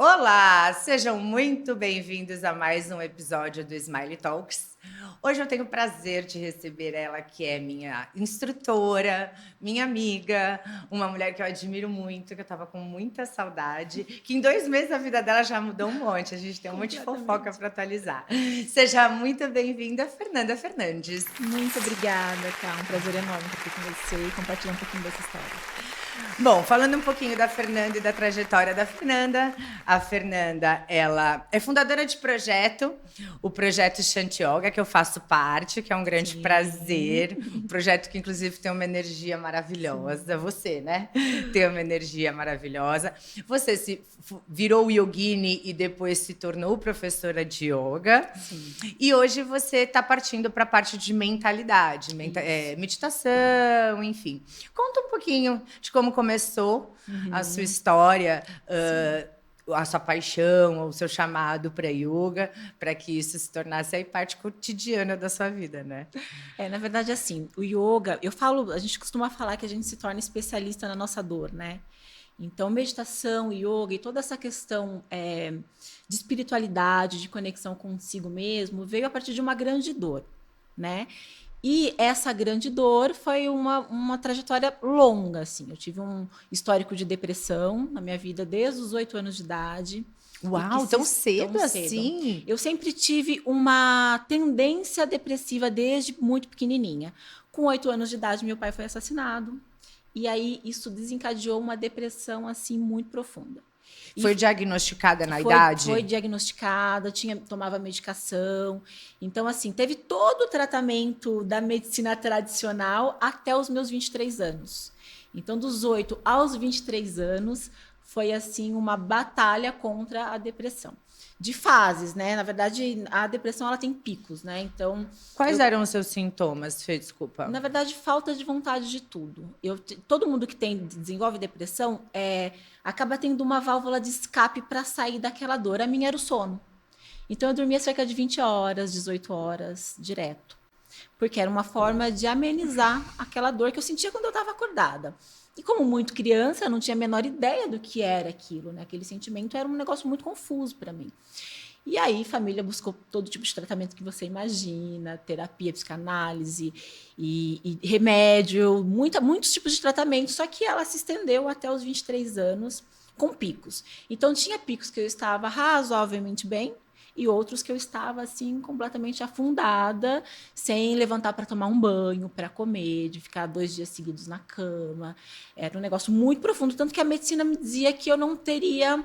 Olá, sejam muito bem-vindos a mais um episódio do Smile Talks. Hoje eu tenho o prazer de receber ela, que é minha instrutora, minha amiga, uma mulher que eu admiro muito, que eu estava com muita saudade, que em 2 meses a vida dela já mudou um monte, a gente tem um monte de fofoca para atualizar. Seja muito bem-vinda, Fernanda Fernandes. Muito obrigada, Cá. Um prazer enorme estar aqui com você e compartilhar um pouquinho dessa história. Bom, falando um pouquinho da Fernanda e da trajetória da Fernanda, a Fernanda, ela é fundadora de o projeto Shanti Yoga, que eu faço parte, que é um grande prazer, um projeto que inclusive tem uma energia maravilhosa. Sim. Você, né? Tem uma energia maravilhosa. Você se virou yogini e depois se tornou professora de yoga. Sim. E hoje você está partindo para a parte de mentalidade, meditação, enfim. Conta um pouquinho de como começou a sua história, a sua paixão, o seu chamado para yoga, para que isso se tornasse aí parte cotidiana da sua vida, né? Na verdade, assim, o yoga, a gente costuma falar que a gente se torna especialista na nossa dor, né? Então, meditação, yoga e toda essa questão de espiritualidade, de conexão consigo mesmo, veio a partir de uma grande dor, né? E essa grande dor foi uma trajetória longa, assim. Eu tive um histórico de depressão na minha vida desde os 8 anos de idade. Uau, tão cedo assim? Eu sempre tive uma tendência depressiva desde muito pequenininha. Com 8 anos de idade, meu pai foi assassinado. E aí, isso desencadeou uma depressão, assim, muito profunda. Foi diagnosticada na idade? Foi diagnosticada, tomava medicação. Então, assim, teve todo o tratamento da medicina tradicional até os meus 23 anos. Então, dos 8 aos 23 anos, foi, assim, uma batalha contra a depressão. De fases, né? Na verdade, a depressão, ela tem picos, né? Então... Quais eram os seus sintomas, Fê? Desculpa. Na verdade, falta de vontade de tudo. Todo mundo que desenvolve depressão acaba tendo uma válvula de escape para sair daquela dor. A minha era o sono. Então, eu dormia cerca de 20 horas, 18 horas, direto. Porque era uma forma de amenizar aquela dor que eu sentia quando eu estava acordada. E como muito criança, eu não tinha a menor ideia do que era aquilo, né? Aquele sentimento era um negócio muito confuso para mim. E aí, família buscou todo tipo de tratamento que você imagina, terapia, psicanálise e remédio, muitos tipos de tratamento, só que ela se estendeu até os 23 anos com picos. Então, tinha picos que eu estava razoavelmente bem e outros que eu estava, assim, completamente afundada, sem levantar para tomar um banho, para comer, de ficar 2 dias seguidos na cama. Era um negócio muito profundo, tanto que a medicina me dizia que eu não teria...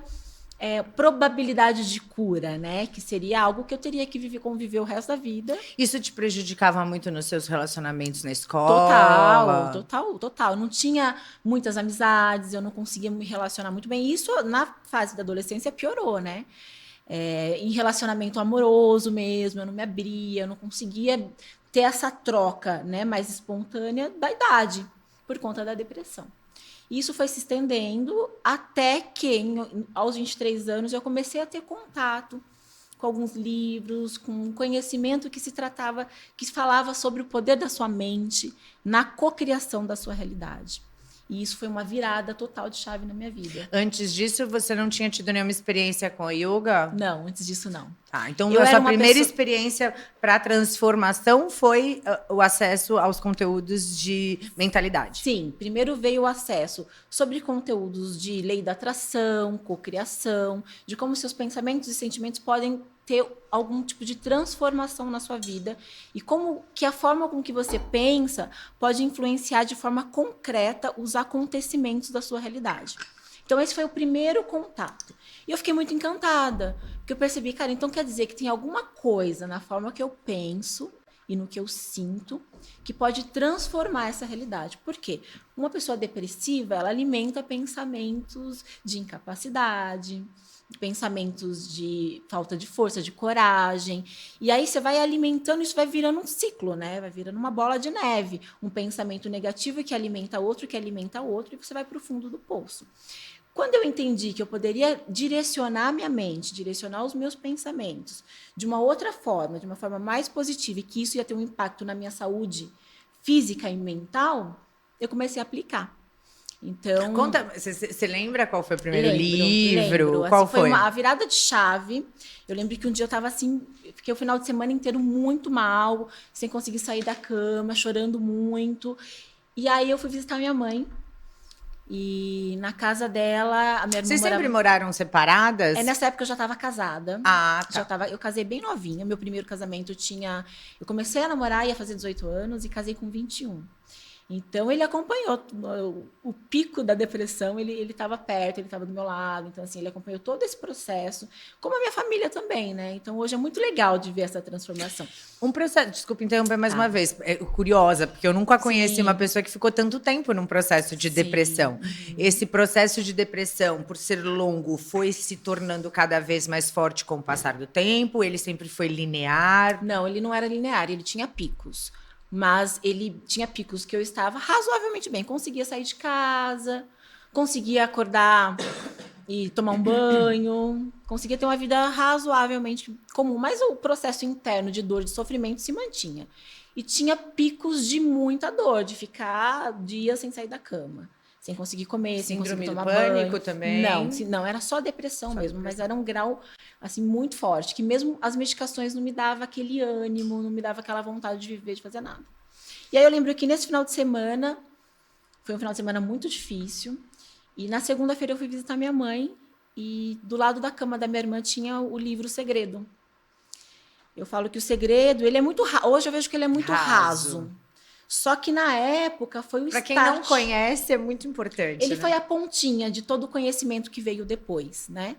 probabilidade de cura, né? Que seria algo que eu teria que conviver o resto da vida. Isso te prejudicava muito nos seus relacionamentos na escola? Total. Eu não tinha muitas amizades, eu não conseguia me relacionar muito bem. Isso, na fase da adolescência, piorou, né? Em relacionamento amoroso mesmo, eu não me abria, eu não conseguia ter essa troca, né, mais espontânea da idade, por conta da depressão. Isso foi se estendendo até que, aos 23 anos, eu comecei a ter contato com alguns livros, com conhecimento que falava sobre o poder da sua mente na cocriação da sua realidade. E isso foi uma virada total de chave na minha vida. Antes disso, você não tinha tido nenhuma experiência com a yoga? Não, antes disso não. Então a sua primeira experiência para a transformação foi o acesso aos conteúdos de mentalidade? Sim, primeiro veio o acesso sobre conteúdos de lei da atração, cocriação, de como seus pensamentos e sentimentos podem ter algum tipo de transformação na sua vida e como que a forma com que você pensa pode influenciar de forma concreta os acontecimentos da sua realidade. Então, esse foi o primeiro contato. E eu fiquei muito encantada, porque eu percebi, cara, então quer dizer que tem alguma coisa na forma que eu penso e no que eu sinto que pode transformar essa realidade. Por quê? Uma pessoa depressiva, ela alimenta pensamentos de incapacidade, pensamentos de falta de força, de coragem. E aí você vai alimentando, isso vai virando um ciclo, né? Vai virando uma bola de neve. Um pensamento negativo que alimenta outro, e você vai para o fundo do poço. Quando eu entendi que eu poderia direcionar minha mente, direcionar os meus pensamentos de uma outra forma, de uma forma mais positiva, e que isso ia ter um impacto na minha saúde física e mental, eu comecei a aplicar. Então, Conta, você lembra qual foi o primeiro lembro. Qual Assim, foi? a virada de chave. Eu lembro que um dia eu tava assim, fiquei o final de semana inteiro muito mal, sem conseguir sair da cama, chorando muito. E aí eu fui visitar minha mãe. E na casa dela, a minha irmã Vocês sempre morava. moraram separadas? Nessa época eu já estava casada. Ah, tá. Eu casei bem novinha. Meu primeiro casamento eu comecei a namorar, ia fazer 18 anos e casei com 21. Então ele acompanhou o pico da depressão, ele estava perto, ele estava do meu lado, então assim, ele acompanhou todo esse processo, como a minha família também, né? Então hoje é muito legal de ver essa transformação. Um processo, desculpa interromper mais Tá. uma vez, curiosa, porque eu nunca conheci Sim. uma pessoa que ficou tanto tempo num processo de Sim. depressão. Esse processo de depressão, por ser longo, foi se tornando cada vez mais forte com o passar do tempo? Ele sempre foi linear? Não, ele não era linear, ele tinha picos. Mas ele tinha picos que eu estava razoavelmente bem. Conseguia sair de casa, conseguia acordar e tomar um banho, conseguia ter uma vida razoavelmente comum. Mas o processo interno de dor, de sofrimento se mantinha. E tinha picos de muita dor, de ficar dias sem sair da cama, sem conseguir comer, sem conseguir tomar banho. Síndrome do pânico também? Não, era só depressão mesmo, mas era um grau assim muito forte, que mesmo as medicações não me davam aquele ânimo, não me dava aquela vontade de viver, de fazer nada. E aí eu lembro que nesse final de semana, foi um final de semana muito difícil, e na segunda-feira eu fui visitar minha mãe, e do lado da cama da minha irmã tinha o livro O Segredo. Eu falo que o Segredo, ele é muito hoje eu vejo que ele é muito raso. Só que na época foi o Para start. quem não conhece, é muito importante. Ele né? foi a pontinha de todo o conhecimento que veio depois, né?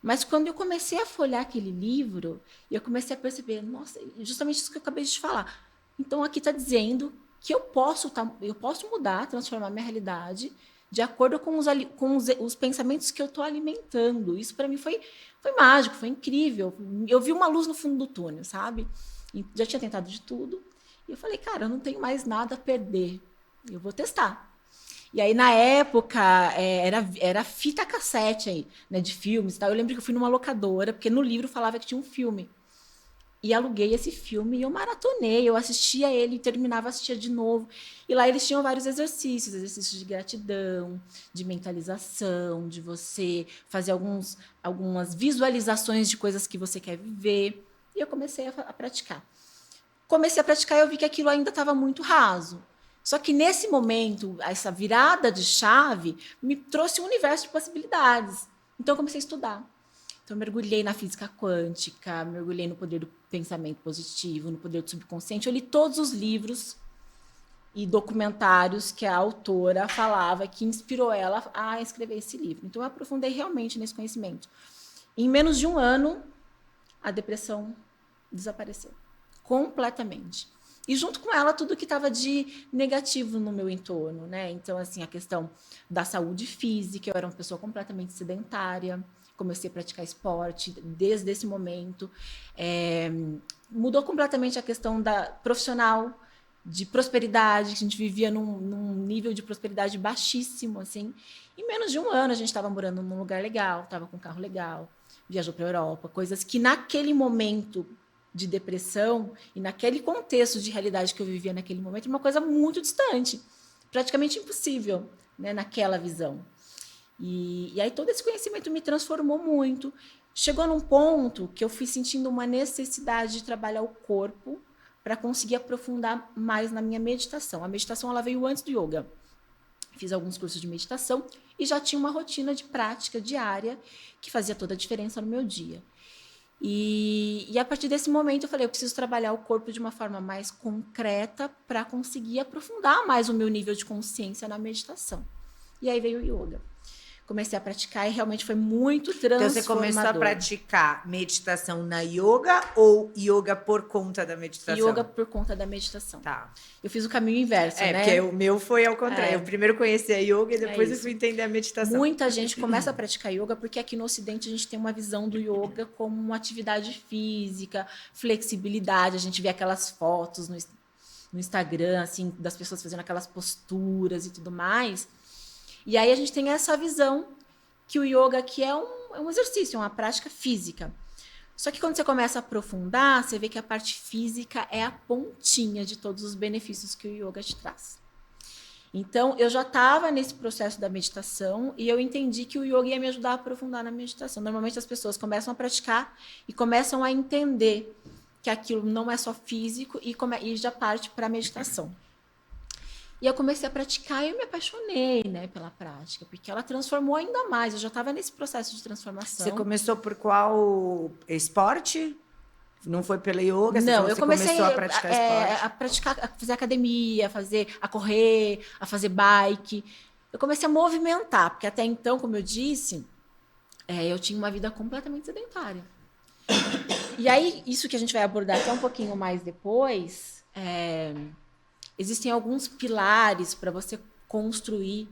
Mas quando eu comecei a folhear aquele livro, eu comecei a perceber, nossa, justamente isso que eu acabei de te falar. Então aqui está dizendo que eu posso mudar, transformar minha realidade de acordo com os pensamentos que eu estou alimentando. Isso para mim foi mágico, foi incrível. Eu vi uma luz no fundo do túnel, sabe? E já tinha tentado de tudo. E eu falei, cara, eu não tenho mais nada a perder. Eu vou testar. E aí, na época, era fita cassete aí, né, de filmes e tal. Eu lembro que eu fui numa locadora, porque no livro falava que tinha um filme. E aluguei esse filme e eu maratonei. Eu assistia ele, terminava, assistia de novo. E lá eles tinham vários exercícios de gratidão, de mentalização, de você fazer algumas visualizações de coisas que você quer viver. E eu comecei a praticar. Comecei a praticar e eu vi que aquilo ainda estava muito raso. Só que nesse momento, essa virada de chave me trouxe um universo de possibilidades. Então eu comecei a estudar. Então eu mergulhei na física quântica, mergulhei no poder do pensamento positivo, no poder do subconsciente. Eu li todos os livros e documentários que a autora falava, que inspirou ela a escrever esse livro. Então eu aprofundei realmente nesse conhecimento. Em menos de um ano, a depressão desapareceu. Completamente. E junto com ela, tudo que estava de negativo no meu entorno, né? Então, assim, a questão da saúde física, eu era uma pessoa completamente sedentária, comecei a praticar esporte desde esse momento. Mudou completamente a questão da profissional, de prosperidade, que a gente vivia num nível de prosperidade baixíssimo, assim. Em menos de um ano, a gente estava morando num lugar legal, estava com um carro legal, viajou para a Europa, coisas que naquele momento de depressão e naquele contexto de realidade que eu vivia naquele momento, uma coisa muito distante, praticamente impossível, né, naquela visão. E aí todo esse conhecimento me transformou muito. Chegou num ponto que eu fui sentindo uma necessidade de trabalhar o corpo para conseguir aprofundar mais na minha meditação. A meditação ela veio antes do yoga. Fiz alguns cursos de meditação e já tinha uma rotina de prática diária que fazia toda a diferença no meu dia. E a partir desse momento eu falei, eu preciso trabalhar o corpo de uma forma mais concreta para conseguir aprofundar mais o meu nível de consciência na meditação. E aí veio o yoga. Comecei a praticar e realmente foi muito transformador. Então você começou a praticar meditação na yoga ou yoga por conta da meditação? Yoga por conta da meditação. Tá. Eu fiz o caminho inverso, né? Porque o meu foi ao contrário. Eu primeiro conheci a yoga e depois eu fui entender a meditação. Muita gente começa a praticar yoga porque aqui no Ocidente a gente tem uma visão do yoga como uma atividade física, flexibilidade. A gente vê aquelas fotos no Instagram, assim, das pessoas fazendo aquelas posturas e tudo mais. E aí a gente tem essa visão que o yoga aqui é um exercício, é uma prática física. Só que quando você começa a aprofundar, você vê que a parte física é a pontinha de todos os benefícios que o yoga te traz. Então, eu já estava nesse processo da meditação e eu entendi que o yoga ia me ajudar a aprofundar na meditação. Normalmente as pessoas começam a praticar e começam a entender que aquilo não é só físico e já parte para a meditação. E eu comecei a praticar e eu me apaixonei, né, pela prática, porque ela transformou ainda mais. Eu já estava nesse processo de transformação. Você começou por qual esporte? Não foi pela yoga? Não, eu comecei começou a praticar esporte? a praticar, a fazer academia, a correr, a fazer bike. Eu comecei a movimentar, porque até então, como eu disse, eu tinha uma vida completamente sedentária. E aí, isso que a gente vai abordar até um pouquinho mais depois, existem alguns pilares para você construir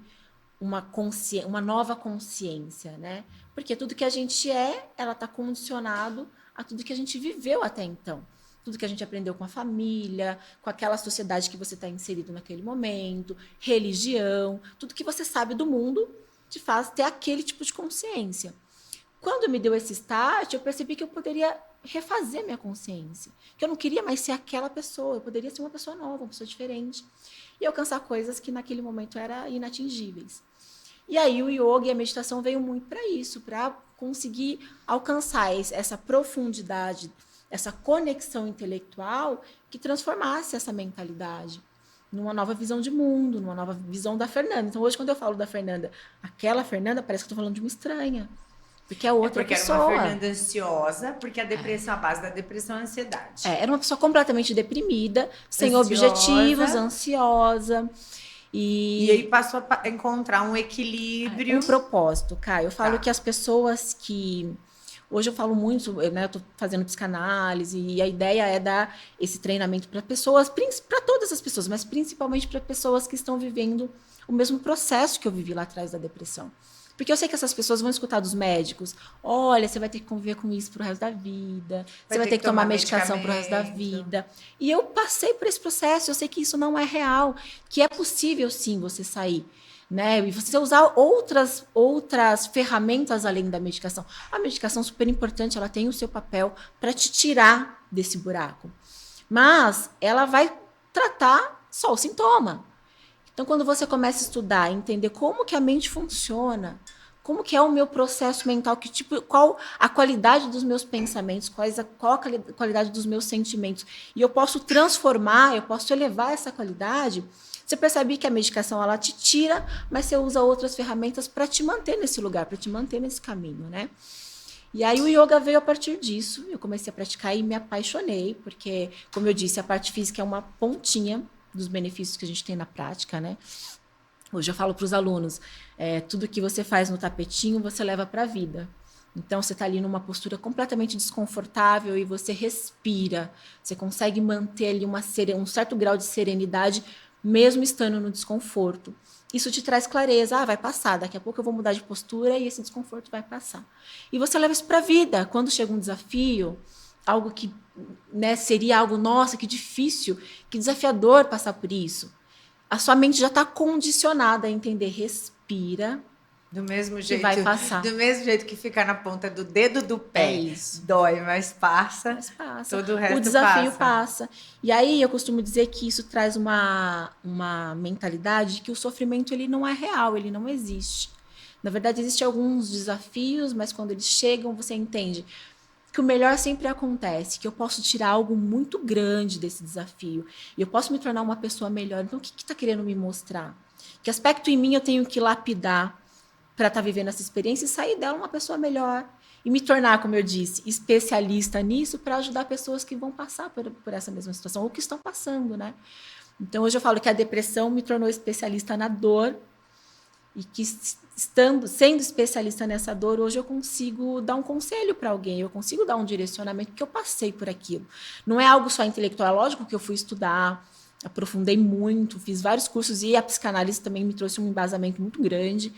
uma nova consciência, né? Porque tudo que a gente ela está condicionado a tudo que a gente viveu até então. Tudo que a gente aprendeu com a família, com aquela sociedade que você está inserido naquele momento, religião, tudo que você sabe do mundo te faz ter aquele tipo de consciência. Quando me deu esse start, eu percebi que eu poderia refazer minha consciência, que eu não queria mais ser aquela pessoa, eu poderia ser uma pessoa nova, uma pessoa diferente, e alcançar coisas que naquele momento eram inatingíveis. E aí o yoga e a meditação veio muito para isso, para conseguir alcançar essa profundidade, essa conexão intelectual que transformasse essa mentalidade numa nova visão de mundo, numa nova visão da Fernanda. Então hoje, quando eu falo da Fernanda, aquela Fernanda, parece que eu estou falando de uma estranha. Porque é outra pessoa. Era uma Fernanda ansiosa, porque a depressão, a base da depressão é a ansiedade. Era uma pessoa completamente deprimida, sem objetivos, ansiosa. E aí passou a encontrar um equilíbrio. Um propósito, Caio. Eu falo que as pessoas que... Hoje eu falo muito, né? Eu tô fazendo psicanálise e a ideia é dar esse treinamento para pessoas, para todas as pessoas, mas principalmente para pessoas que estão vivendo o mesmo processo que eu vivi lá atrás da depressão. Porque eu sei que essas pessoas vão escutar dos médicos, olha, você vai ter que conviver com isso pro resto da vida, você vai ter que tomar medicação pro resto da vida. E eu passei por esse processo, eu sei que isso não é real, que é possível sim você sair, né? E você usar outras ferramentas além da medicação. A medicação é super importante, ela tem o seu papel para te tirar desse buraco. Mas ela vai tratar só o sintoma. Então, quando você começa a estudar, entender como que a mente funciona, como que é o meu processo mental, qual a qualidade dos meus pensamentos, qual a qualidade dos meus sentimentos, e eu posso transformar, eu posso elevar essa qualidade, você percebe que a medicação ela te tira, mas você usa outras ferramentas para te manter nesse lugar, para te manter nesse caminho, né? E aí o yoga veio a partir disso, eu comecei a praticar e me apaixonei, porque, como eu disse, a parte física é uma pontinha dos benefícios que a gente tem na prática, né? Hoje eu falo para os alunos, tudo que você faz no tapetinho, você leva para a vida. Então, você está ali numa postura completamente desconfortável e você respira. Você consegue manter ali um certo grau de serenidade, mesmo estando no desconforto. Isso te traz clareza. Vai passar, daqui a pouco eu vou mudar de postura e esse desconforto vai passar. E você leva isso para a vida. Quando chega um desafio, algo que, né, seria algo, nossa, que difícil, que desafiador passar por isso. A sua mente já está condicionada a entender, respira, do mesmo jeito, vai passar. Do mesmo jeito que ficar na ponta do dedo do pé. Isso. Dói, mas passa. Todo o resto o desafio passa. E aí eu costumo dizer que isso traz uma mentalidade que o sofrimento ele não é real, ele não existe. Na verdade, existem alguns desafios, mas quando eles chegam, você entende que o melhor sempre acontece, que eu posso tirar algo muito grande desse desafio e eu posso me tornar uma pessoa melhor. Então, o que está querendo me mostrar? Que aspecto em mim eu tenho que lapidar para estar vivendo essa experiência e sair dela uma pessoa melhor e me tornar, como eu disse, especialista nisso para ajudar pessoas que vão passar por essa mesma situação ou que estão passando, né? Então, hoje eu falo que a depressão me tornou especialista na dor e que sendo especialista nessa dor, hoje eu consigo dar um conselho para alguém, eu consigo dar um direcionamento, porque eu passei por aquilo. Não é algo só intelectual, é lógico que eu fui estudar, aprofundei muito, fiz vários cursos e a psicanálise também me trouxe um embasamento muito grande,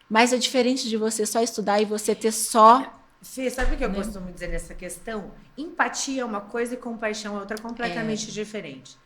mas é diferente de você só estudar e você ter só... Fê, sabe o que eu costumo dizer nessa questão? Empatia é uma coisa e compaixão é outra completamente diferente.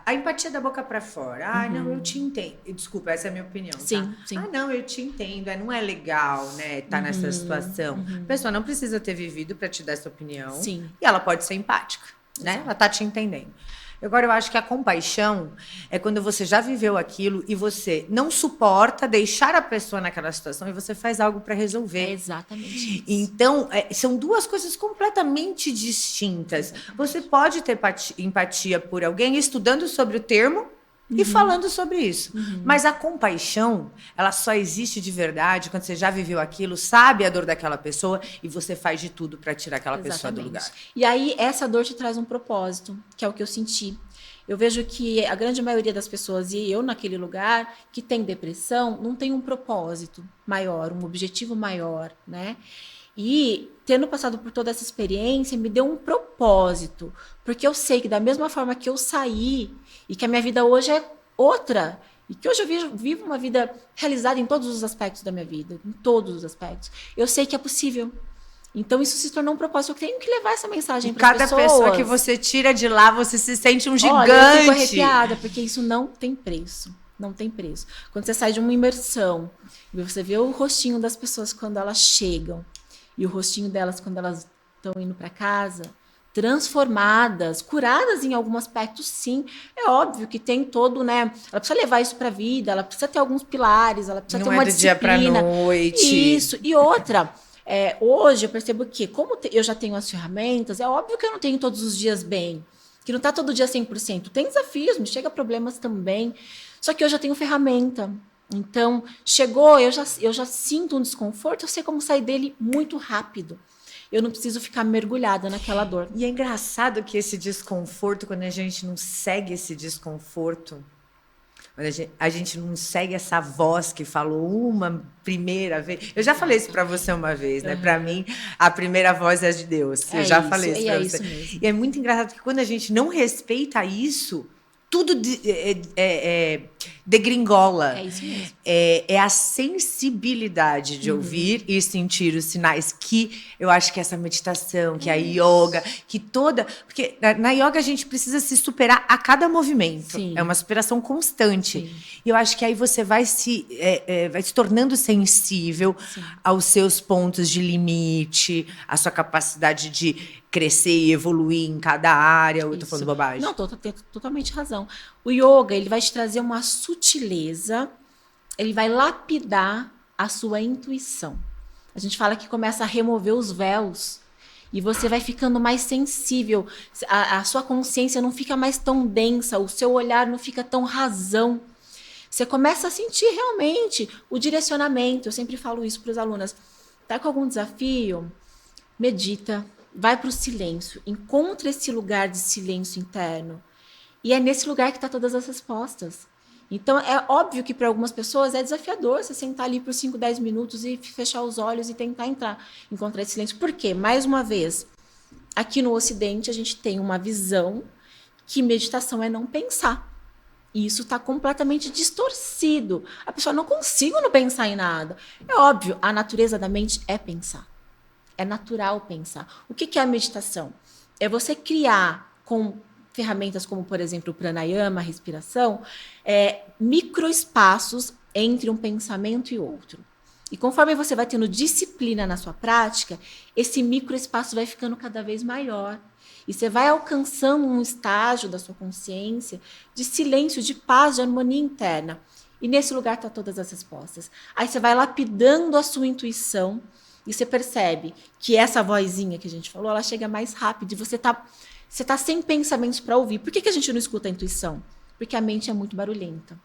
A empatia da boca para fora. Não, eu te entendo. Desculpa, essa é a minha opinião, sim, tá? Sim. Não, eu te entendo. Não é legal, né, estar nessa situação. A pessoa não precisa ter vivido para te dar essa opinião. Sim. E ela pode ser empática, né? Ela tá te entendendo. Agora, eu acho que a compaixão é quando você já viveu aquilo e você não suporta deixar a pessoa naquela situação e você faz algo para resolver. É exatamente isso. Então, são duas coisas completamente distintas. Exatamente. Você pode ter empatia por alguém estudando sobre o termo e falando sobre isso. Mas a compaixão, ela só existe de verdade quando você já viveu aquilo, sabe a dor daquela pessoa e você faz de tudo para tirar aquela pessoa do lugar. E aí, essa dor te traz um propósito, que é o que eu senti. Eu vejo que a grande maioria das pessoas, e eu naquele lugar, que tem depressão, não tem um propósito maior, um objetivo maior, né? E tendo passado por toda essa experiência, me deu um propósito. Porque eu sei que da mesma forma que eu saí, e que a minha vida hoje é outra, e que hoje eu vivo uma vida realizada em todos os aspectos da minha vida, em todos os aspectos, eu sei que é possível. Então, isso se tornou um propósito. Eu tenho que levar essa mensagem para as pessoas. Cada pessoa que você tira de lá, você se sente um gigante. Olha, eu fico arrepiada, porque isso não tem preço. Não tem preço. Quando você sai de uma imersão, e você vê o rostinho das pessoas quando elas chegam, e o rostinho delas quando elas estão indo para casa, transformadas, curadas em algum aspecto, sim. É óbvio que tem todo, né? Ela precisa levar isso para a vida, ela precisa ter alguns pilares, ela precisa ter uma disciplina. Não é do dia para noite. Isso. E outra, hoje eu percebo que, como eu já tenho as ferramentas, é óbvio que eu não tenho todos os dias bem, que não está todo dia 100%. Tem desafios, me chega problemas também. Só que eu já tenho ferramenta. Então, chegou, eu já sinto um desconforto, eu sei como sair dele muito rápido. Eu não preciso ficar mergulhada naquela dor. E é engraçado que esse desconforto, quando a gente não segue esse desconforto, quando a gente não segue essa voz que falou uma primeira vez. Eu já falei isso para você uma vez, né? Para mim, a primeira voz é de Deus. Eu já falei isso para você. Mesmo. E é muito engraçado que quando a gente não respeita isso, tudo degringola. É isso mesmo. É a sensibilidade de ouvir e sentir os sinais, que eu acho que essa meditação, que a yoga, que toda... Porque na yoga a gente precisa se superar a cada movimento. Sim. É uma superação constante. Sim. E eu acho que aí você vai se tornando sensível aos seus pontos de limite, à sua capacidade de crescer e evoluir em cada área. Eu tô falando bobagem? Não, tem totalmente razão. O yoga, ele vai te trazer uma sutileza, ele vai lapidar a sua intuição. A gente fala que começa a remover os véus e você vai ficando mais sensível. A sua consciência não fica mais tão densa, o seu olhar não fica tão rasão. Você começa a sentir realmente o direcionamento. Eu sempre falo isso para os alunos. Tá com algum desafio? Medita. Vai para o silêncio, encontra esse lugar de silêncio interno. E é nesse lugar que estão todas as respostas. Então, é óbvio que para algumas pessoas é desafiador você sentar ali por 5, 10 minutos e fechar os olhos e tentar encontrar esse silêncio. Por quê? Mais uma vez, aqui no Ocidente a gente tem uma visão que meditação é não pensar. E isso está completamente distorcido. A pessoa não consigo não pensar em nada. É óbvio, a natureza da mente é pensar. É natural pensar. O que é a meditação? É você criar com ferramentas como, por exemplo, o pranayama, a respiração, microespaços entre um pensamento e outro. E conforme você vai tendo disciplina na sua prática, esse microespaço vai ficando cada vez maior. E você vai alcançando um estágio da sua consciência de silêncio, de paz, de harmonia interna. E nesse lugar estão todas as respostas. Aí você vai lapidando a sua intuição e você percebe que essa vozinha que a gente falou, ela chega mais rápido e você tá sem pensamentos para ouvir. Por que a gente não escuta a intuição? Porque a mente é muito barulhenta.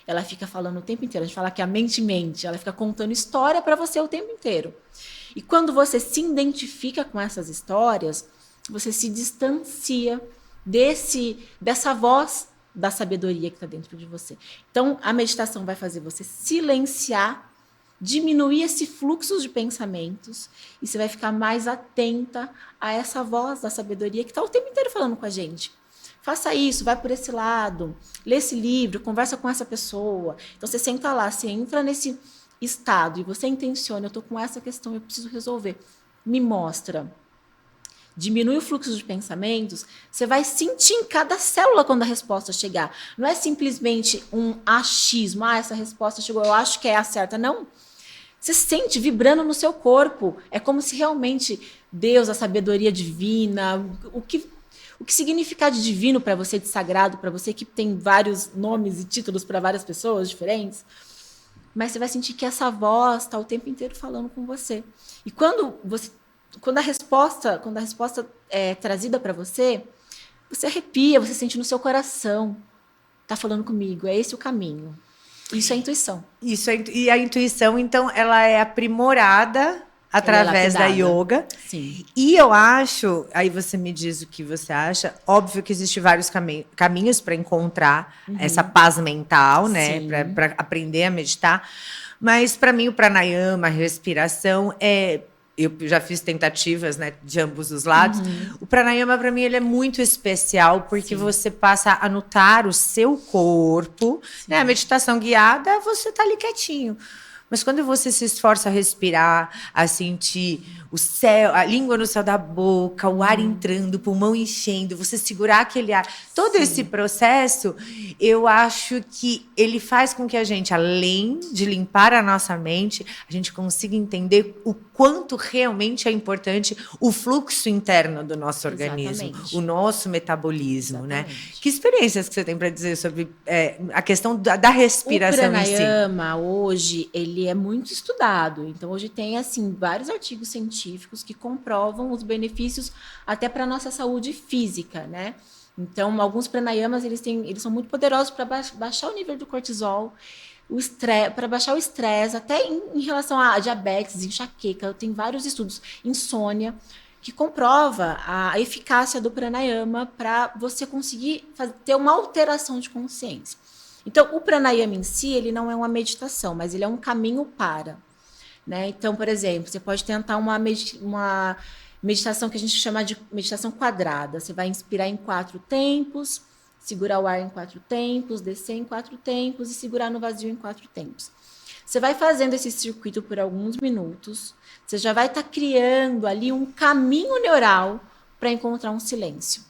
Ela fica falando o tempo inteiro. A gente fala que a mente mente. Ela fica contando história para você o tempo inteiro. E quando você se identifica com essas histórias, você se distancia dessa voz da sabedoria que está dentro de você. Então, a meditação vai fazer você silenciar, diminuir esse fluxo de pensamentos e você vai ficar mais atenta a essa voz da sabedoria que está o tempo inteiro falando com a gente. Faça isso, vai por esse lado, lê esse livro, conversa com essa pessoa. Então, você senta lá, você entra nesse estado e você intenciona, eu estou com essa questão, eu preciso resolver. Me mostra. Diminui o fluxo de pensamentos, você vai sentir em cada célula quando a resposta chegar. Não é simplesmente um achismo, essa resposta chegou, eu acho que é a certa. Não. Você sente vibrando no seu corpo. É como se realmente Deus, a sabedoria divina, o o que significar de divino para você, de sagrado para você, que tem vários nomes e títulos para várias pessoas diferentes. Mas você vai sentir que essa voz está o tempo inteiro falando com você. E quando a resposta é trazida para você, você arrepia, você sente no seu coração. Está falando comigo, é esse o caminho. Isso é intuição. E a intuição, então, ela é aprimorada através da yoga. Sim. E eu acho, aí você me diz o que você acha, óbvio que existem vários caminhos para encontrar essa paz mental, né? Para aprender a meditar. Mas para mim o pranayama, a respiração, eu já fiz tentativas, né, de ambos os lados. O pranayama, para mim, ele é muito especial, porque você passa a notar o seu corpo. Né? A meditação guiada, você tá ali quietinho. Mas quando você se esforça a respirar, a sentir o céu, a língua no céu da boca, o ar entrando, o pulmão enchendo, você segurar aquele ar, todo esse processo, eu acho que ele faz com que a gente, além de limpar a nossa mente, a gente consiga entender o quanto realmente é importante o fluxo interno do nosso organismo, o nosso metabolismo, né? Que experiências que você tem para dizer sobre a questão da respiração em si? O pranayama, hoje, ele é muito estudado. Então, hoje tem, assim, vários artigos científicos que comprovam os benefícios até para a nossa saúde física, né? Então, alguns pranayamas, eles são muito poderosos para baixar o nível do cortisol, para baixar o estresse, até em relação a diabetes, enxaqueca. Tem vários estudos, insônia, que comprova a eficácia do pranayama para você conseguir ter uma alteração de consciência. Então, o pranayama em si, ele não é uma meditação, mas ele é um caminho para. Né? Então, por exemplo, você pode tentar uma meditação que a gente chama de meditação quadrada. Você vai inspirar em 4 tempos, segurar o ar em 4 tempos, descer em 4 tempos e segurar no vazio em 4 tempos. Você vai fazendo esse circuito por alguns minutos, você já vai estar criando ali um caminho neural para encontrar um silêncio.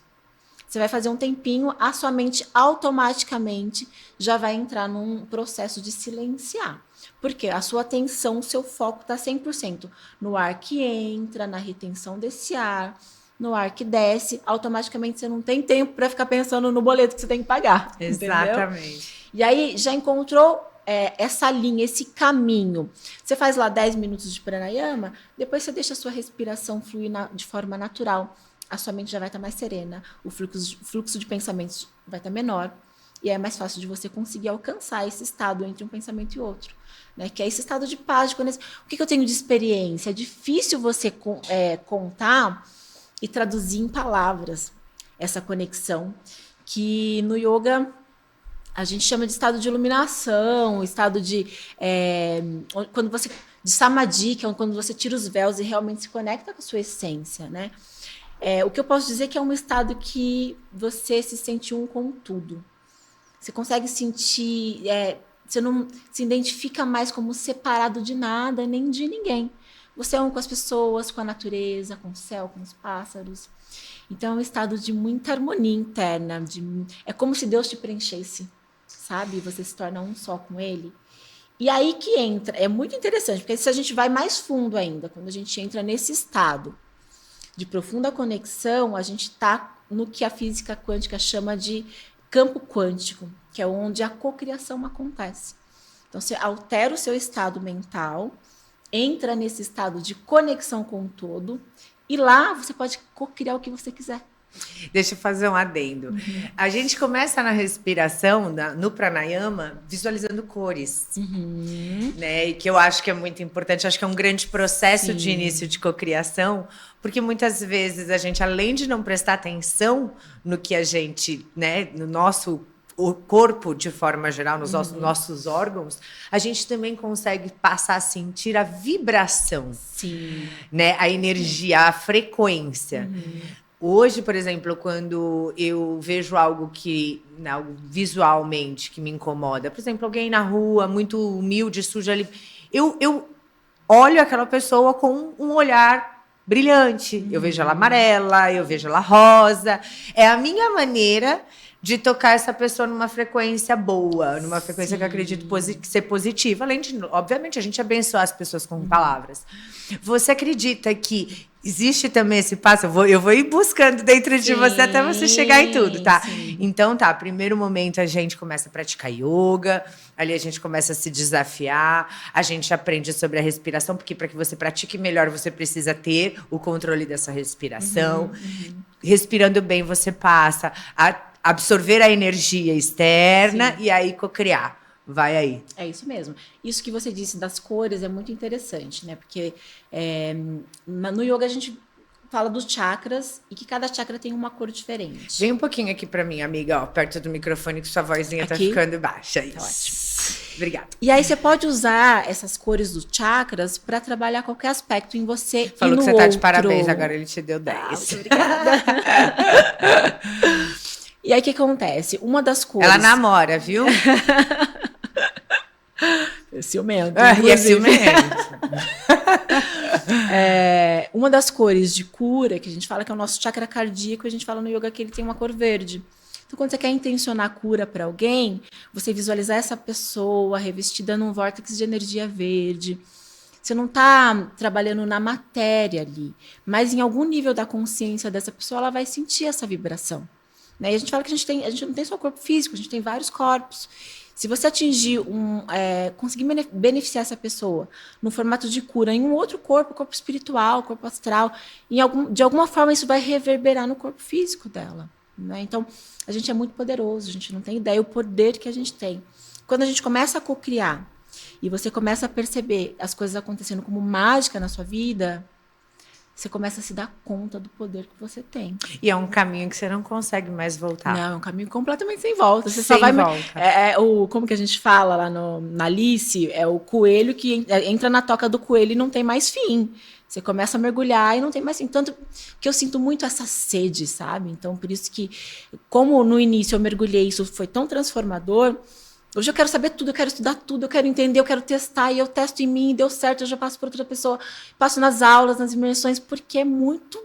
Você vai fazer um tempinho, a sua mente automaticamente já vai entrar num processo de silenciar. Porque a sua atenção, o seu foco está 100% no ar que entra, na retenção desse ar, no ar que desce. Automaticamente você não tem tempo para ficar pensando no boleto que você tem que pagar. Exatamente. Entendeu? E aí já encontrou essa linha, esse caminho. Você faz lá 10 minutos de pranayama, depois você deixa a sua respiração fluir de forma natural. A sua mente já vai estar mais serena, o fluxo de pensamentos vai estar menor, e é mais fácil de você conseguir alcançar esse estado entre um pensamento e outro, né? Que é esse estado de paz, de conexão. O que eu tenho de experiência? É difícil você contar e traduzir em palavras essa conexão, que no yoga a gente chama de estado de iluminação, estado de de samadhi, que é quando você tira os véus e realmente se conecta com a sua essência, né? O que eu posso dizer é que é um estado que você se sente um com tudo. Você consegue sentir... você não se identifica mais como separado de nada, nem de ninguém. Você é um com as pessoas, com a natureza, com o céu, com os pássaros. Então, é um estado de muita harmonia interna. É como se Deus te preenchesse, sabe? Você se torna um só com Ele. E aí que entra... É muito interessante, porque se a gente vai mais fundo ainda, quando a gente entra nesse estado de profunda conexão, a gente está no que a física quântica chama de campo quântico, que é onde a cocriação acontece. Então, você altera o seu estado mental, entra nesse estado de conexão com o todo, e lá você pode cocriar o que você quiser. Deixa eu fazer um adendo. A gente começa na respiração, no pranayama, visualizando cores. Né? E que eu acho que é muito importante. Acho que é um grande processo de início de cocriação, porque muitas vezes a gente, além de não prestar atenção no que a gente, né, no nosso corpo de forma geral, nos nossos órgãos, a gente também consegue passar a sentir a vibração, né? A energia, a frequência. Hoje, por exemplo, quando eu vejo algo visualmente que me incomoda, por exemplo, alguém na rua, muito humilde, suja ali, eu olho aquela pessoa com um olhar brilhante. Eu vejo ela amarela, eu vejo ela rosa. É a minha maneira de tocar essa pessoa numa frequência boa, numa frequência que eu acredito ser positiva. Além de, obviamente, a gente abençoar as pessoas com palavras. Você acredita que existe também esse passo, eu vou ir buscando dentro de você até você chegar em tudo, tá? Sim. Então tá, primeiro momento a gente começa a praticar yoga, ali a gente começa a se desafiar, a gente aprende sobre a respiração, porque para que você pratique melhor você precisa ter o controle dessa respiração. Respirando bem você passa a absorver a energia externa e aí cocriar. Vai aí. É isso mesmo. Isso que você disse das cores é muito interessante, né? Porque no yoga a gente fala dos chakras e que cada chakra tem uma cor diferente. Vem um pouquinho aqui pra mim, amiga, ó, perto do microfone, que sua vozinha tá ficando baixa. Isso. Tá ótimo. Obrigada. E aí você pode usar essas cores dos chakras para trabalhar qualquer aspecto em você. Falou e no que você outro. tá de parabéns, agora ele te deu 10. Muito obrigada. E aí o que acontece? Uma das cores. Ela namora, viu? É ciumento. E é ciumento. Uma das cores de cura, que a gente fala que é o nosso chakra cardíaco, a gente fala no yoga que ele tem uma cor verde. Então, quando você quer intencionar cura para alguém, você visualizar essa pessoa revestida num vórtice de energia verde. Você não está trabalhando na matéria ali, mas em algum nível da consciência dessa pessoa, ela vai sentir essa vibração. Né? E a gente fala que a gente não tem só o corpo físico, a gente tem vários corpos. Se você atingir conseguir beneficiar essa pessoa no formato de cura em um outro corpo espiritual, corpo astral, de alguma forma isso vai reverberar no corpo físico dela. Né? Então, a gente é muito poderoso, a gente não tem ideia do poder que a gente tem. Quando a gente começa a cocriar e você começa a perceber as coisas acontecendo como mágica na sua vida, você começa a se dar conta do poder que você tem. E é um caminho que você não consegue mais voltar. Não, é um caminho completamente sem volta. Você sem só vai volta. Como que a gente fala lá na Alice, é o coelho que entra na toca do coelho e não tem mais fim. Você começa a mergulhar e não tem mais fim. Tanto que eu sinto muito essa sede, sabe? Então, por isso que, como no início eu mergulhei, isso foi tão transformador. Hoje eu quero saber tudo, eu quero estudar tudo, eu quero entender, eu quero testar, e eu testo em mim, deu certo, eu já passo para outra pessoa, passo nas aulas, nas imersões, porque é muito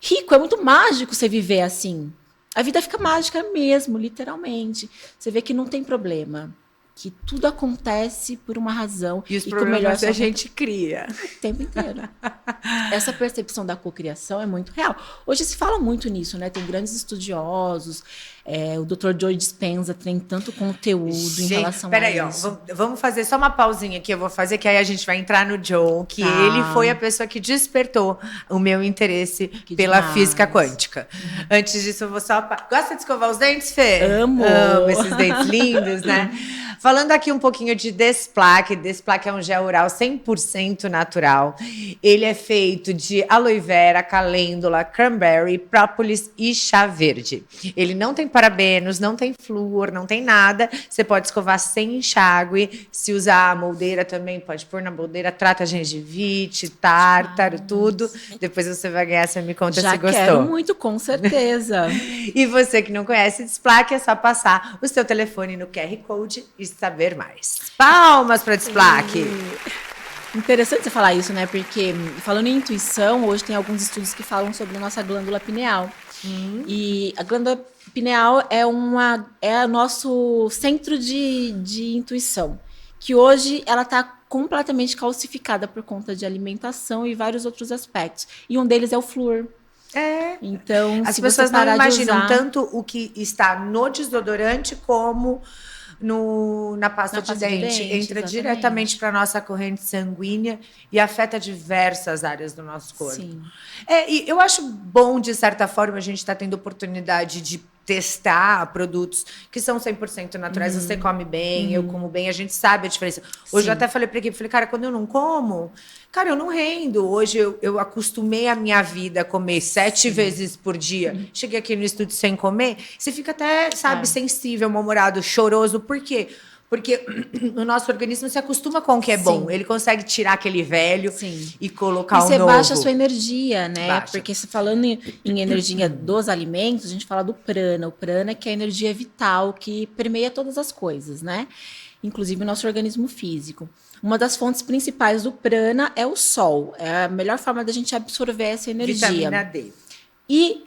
rico, é muito mágico você viver assim. A vida fica mágica mesmo, literalmente. Você vê que não tem problema, que tudo acontece por uma razão. E os problemas a gente cria. O tempo inteiro. Essa percepção da cocriação é muito real. Hoje se fala muito nisso, né? Tem grandes estudiosos. O Dr. Joe Dispenza tem tanto conteúdo em relação a isso. Peraí, vamos fazer só uma pausinha que eu vou fazer, que aí a gente vai entrar no Joe, que ele foi a pessoa que despertou o meu interesse pela física quântica. Antes disso, eu vou só... Gosta de escovar os dentes, Fê? Amo esses dentes lindos, né? Falando aqui um pouquinho de Desplaque. Desplaque é um gel oral 100% natural. Ele é feito de aloe vera, calêndula, cranberry, própolis e chá verde. Ele não tem parabenos, não tem flúor, não tem nada. Você pode escovar sem enxágue. Se usar a moldeira também, pode pôr na moldeira. Trata gengivite, tártaro, tudo. Depois você vai ganhar, você me conta se gostou. Já quero muito, com certeza. E você que não conhece Desplaque, é só passar o seu telefone no QR Code e saber mais. Palmas para Desplaque! Interessante você falar isso, né? Porque, falando em intuição, hoje tem alguns estudos que falam sobre a nossa glândula pineal. E a glândula pineal é o nosso centro de intuição, que hoje ela está completamente calcificada por conta de alimentação e vários outros aspectos. E um deles é o flúor. Então, as se pessoas você parar não imaginam de usar... tanto o que está no desodorante como na pasta de dente. Entra exatamente. Diretamente para a nossa corrente sanguínea e afeta diversas áreas do nosso corpo. Sim. E eu acho bom, de certa forma, a gente estar tendo oportunidade de testar produtos que são 100% naturais. Você come bem, eu como bem, a gente sabe a diferença. Hoje eu até falei para a equipe, cara, quando eu não como, cara, eu não rendo. Hoje eu acostumei a minha vida a comer 7 vezes por dia. Cheguei aqui no estúdio sem comer, você fica até, sensível, mal-humorado, choroso. Por quê? Porque o nosso organismo se acostuma com o que é bom. Ele consegue tirar aquele velho e colocar um novo. E você baixa a sua energia, né? Baixa. Porque falando em energia dos alimentos, a gente fala do prana. O prana que é a energia vital, que permeia todas as coisas, né? Inclusive o nosso organismo físico. Uma das fontes principais do prana é o sol. É a melhor forma da gente absorver essa energia. Vitamina D. E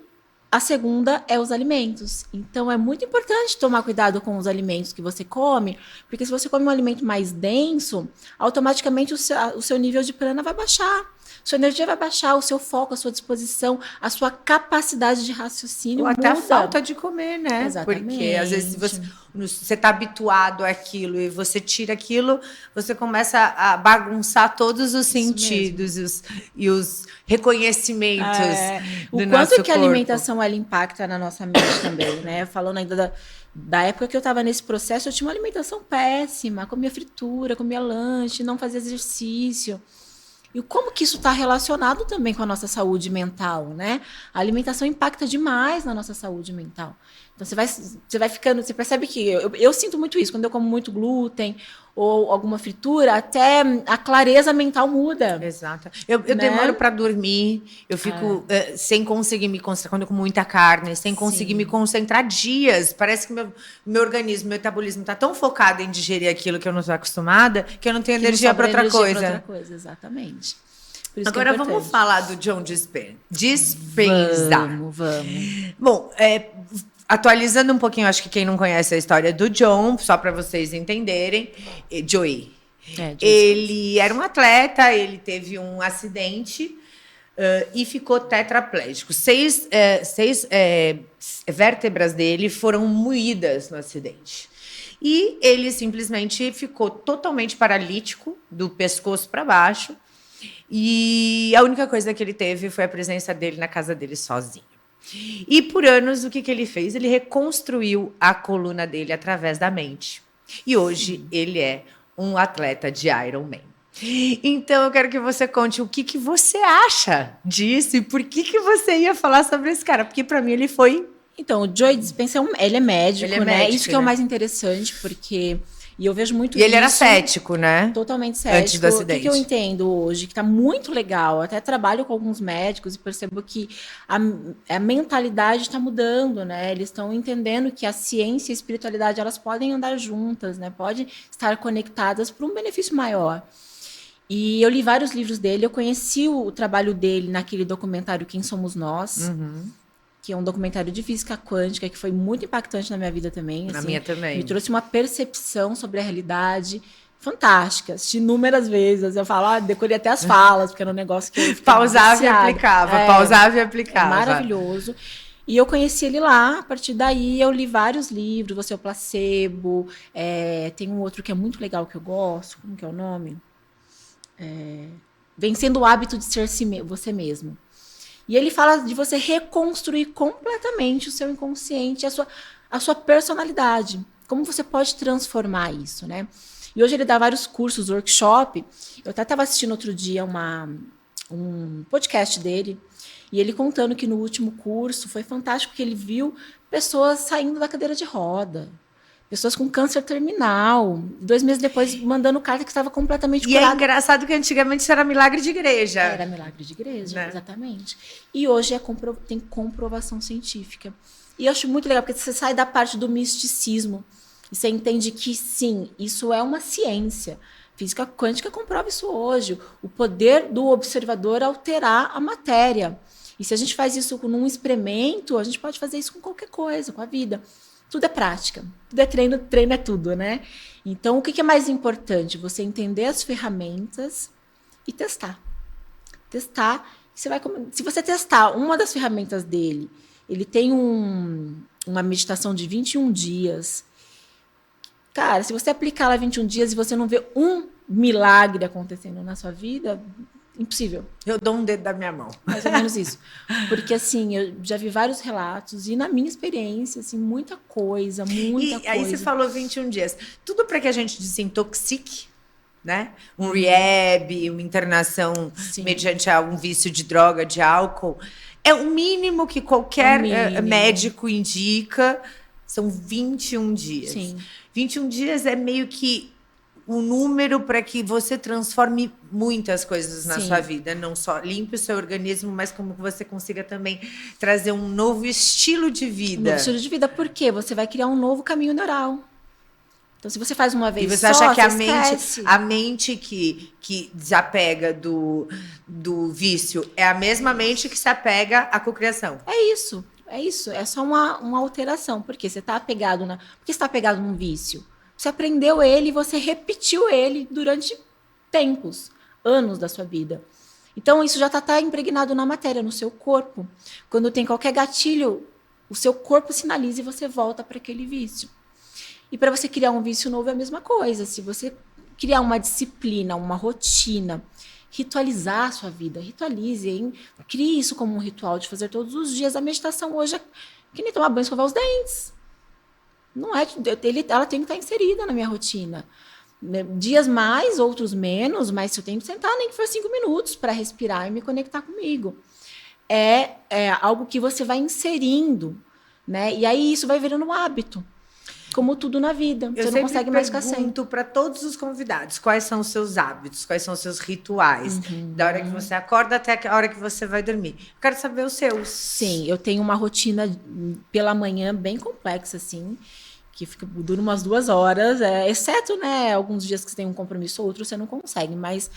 a segunda é os alimentos. Então, é muito importante tomar cuidado com os alimentos que você come, porque se você come um alimento mais denso, automaticamente o seu nível de prana vai baixar. Sua energia vai baixar, o seu foco, a sua disposição, a sua capacidade de raciocínio Ou até muda. a falta de comer, né? Exatamente. Porque às vezes você está habituado àquilo e você tira aquilo, você começa a bagunçar todos os sentidos e os reconhecimentos do o nosso quanto que a corpo. alimentação ela impacta na nossa mente também, né? Falando ainda da época que eu estava nesse processo, eu tinha uma alimentação péssima, comia fritura, comia lanche, não fazia exercício. E como que isso está relacionado também com a nossa saúde mental, né? A alimentação impacta demais na nossa saúde mental. Então, você vai ficando... Você percebe que... Eu sinto muito isso. Quando eu como muito glúten ou alguma fritura, até a clareza mental muda. Exato. Eu né? demoro para dormir, eu fico sem conseguir me concentrar, quando eu como muita carne, sem conseguir me concentrar dias. Parece que meu organismo, meu metabolismo está tão focado em digerir aquilo que eu não estou acostumada, que eu não tenho energia para outra coisa. Exatamente. Agora vamos falar do John Dispenza. Vamos. Bom, atualizando um pouquinho, acho que quem não conhece a história do John, só para vocês entenderem, Joey. Ele era um atleta, ele teve um acidente e ficou tetraplégico. Seis vértebras dele foram moídas no acidente. E ele simplesmente ficou totalmente paralítico, do pescoço para baixo. E a única coisa que ele teve foi a presença dele na casa dele sozinho. E por anos, o que ele fez? Ele reconstruiu a coluna dele através da mente. E hoje ele é um atleta de Ironman. Então eu quero que você conte o que você acha disso e por que você ia falar sobre esse cara. Porque para mim ele foi... Então, o Joey Dispenza, ele é médico, né? Isso que é o mais interessante, porque... E eu vejo muito isso. E ele era cético, né? Totalmente cético. Antes do acidente. O que eu entendo hoje, que está muito legal, até trabalho com alguns médicos e percebo que a mentalidade está mudando, né? Eles estão entendendo que a ciência e a espiritualidade, elas podem andar juntas, né? Podem estar conectadas para um benefício maior. E eu li vários livros dele, eu conheci o trabalho dele naquele documentário Quem Somos Nós, que é um documentário de física quântica, que foi muito impactante na minha vida também. Na minha também. Me trouxe uma percepção sobre a realidade fantástica. Assisti inúmeras vezes. Eu falo, decorei até as falas, porque era um negócio que eu pausava e aplicava, pausava e aplicava. Maravilhoso. E eu conheci ele lá, a partir daí eu li vários livros, Você é o Placebo, tem um outro que é muito legal que eu gosto, como que é o nome? Vencendo o Hábito de Ser Você Mesmo. E ele fala de você reconstruir completamente o seu inconsciente, a sua personalidade. Como você pode transformar isso, né? E hoje ele dá vários cursos, workshop. Eu até estava assistindo outro dia um podcast dele, e ele contando que no último curso foi fantástico, que ele viu pessoas saindo da cadeira de roda. Pessoas com câncer terminal. 2 meses depois, mandando carta que estava completamente curada. E é engraçado que antigamente isso era milagre de igreja. Era milagre de igreja, né? Exatamente. E hoje tem comprovação científica. E eu acho muito legal, porque você sai da parte do misticismo. E você entende que, sim, isso é uma ciência. Física quântica comprova isso hoje. O poder do observador alterar a matéria. E se a gente faz isso num experimento, a gente pode fazer isso com qualquer coisa, com a vida. Tudo é prática, tudo é treino, treino é tudo, né? Então, o que é mais importante? Você entender as ferramentas e testar. Testar. Se você testar uma das ferramentas dele, ele tem uma meditação de 21 dias. Cara, se você aplicar lá 21 dias e você não vê um milagre acontecendo na sua vida... Impossível. Eu dou um dedo da minha mão. Mais ou menos isso. Porque, assim, eu já vi vários relatos e, na minha experiência, assim, muita coisa. E aí você falou 21 dias. Tudo para que a gente desintoxique, né? Um rehab, uma internação mediante algum vício de droga, de álcool. É o mínimo que qualquer médico indica. São 21 dias. Sim. 21 dias é meio que um número para que você transforme muitas coisas na sua vida. Não só limpe o seu organismo, mas como que você consiga também trazer um novo estilo de vida. Um novo estilo de vida, porque você vai criar um novo caminho neural. Então, se você faz uma vez só... E você acha que a mente que desapega do vício é a mesma mente que se apega à cocriação? É isso. É só uma alteração. Porque você está apegado Por que você está apegado num vício? Você aprendeu ele e você repetiu ele durante tempos, anos da sua vida. Então, isso já tá impregnado na matéria, no seu corpo. Quando tem qualquer gatilho, o seu corpo sinaliza e você volta para aquele vício. E para você criar um vício novo é a mesma coisa. Se você criar uma disciplina, uma rotina, ritualizar a sua vida, ritualize, hein? Crie isso como um ritual de fazer todos os dias. A meditação hoje é que nem tomar banho e escovar os dentes. Não é, ela tem que estar inserida na minha rotina. Dias mais, outros menos, mas eu tenho que sentar nem que for 5 minutos para respirar e me conectar comigo. É algo que você vai inserindo, né? E aí isso vai virando um hábito. Como tudo na vida. Você não consegue mais ficar sem. Eu pergunto para todos os convidados quais são os seus hábitos, quais são os seus rituais, da hora que você acorda até a hora que você vai dormir. Eu quero saber os seus. Sim, eu tenho uma rotina pela manhã bem complexa, assim, que dura umas 2 horas, exceto, né, alguns dias que você tem um compromisso ou outro, você não consegue, mas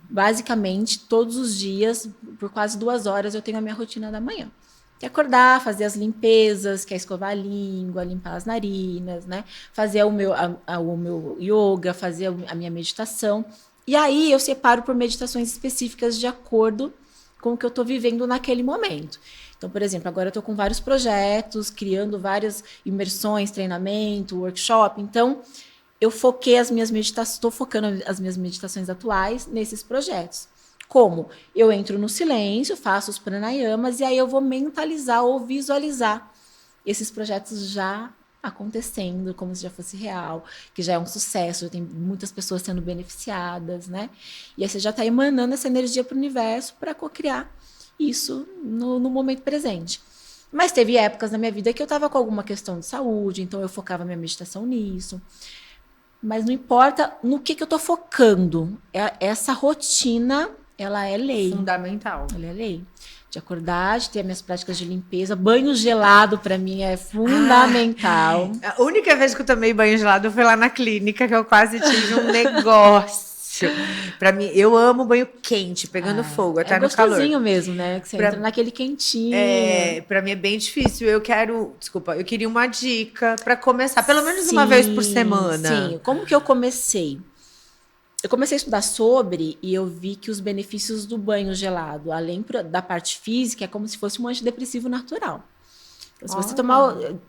basicamente todos os dias, por quase 2 horas, eu tenho a minha rotina da manhã. Que é acordar, fazer as limpezas, que é escovar a língua, limpar as narinas, né? Fazer o meu yoga, fazer a minha meditação. E aí eu separo por meditações específicas de acordo com o que eu estou vivendo naquele momento. Então, por exemplo, agora eu estou com vários projetos, criando várias imersões, treinamento, workshop. Então, eu foquei as minhas meditações, estou focando as minhas meditações atuais nesses projetos. Como? Eu entro no silêncio, faço os pranayamas e aí eu vou mentalizar ou visualizar esses projetos já acontecendo, como se já fosse real, que já é um sucesso, já tem muitas pessoas sendo beneficiadas, né? E aí você já está emanando essa energia para o universo para co-criar isso no momento presente. Mas teve épocas na minha vida que eu estava com alguma questão de saúde, então eu focava minha meditação nisso. Mas não importa no que eu estou focando, essa rotina... Ela é lei. Fundamental. Ela é lei. De acordar, de ter minhas práticas de limpeza. Banho gelado, para mim, é fundamental. A única vez que eu tomei banho gelado foi lá na clínica, que eu quase tive um negócio. Para mim, eu amo banho quente, pegando fogo, até no calor. É gostosinho mesmo, né? Que você entra naquele quentinho. Para mim é bem difícil. Eu queria uma dica para começar, pelo menos uma vez por semana. Sim, como que eu comecei? Eu comecei a estudar sobre e eu vi que os benefícios do banho gelado, além da parte física, é como se fosse um antidepressivo natural. Então, se você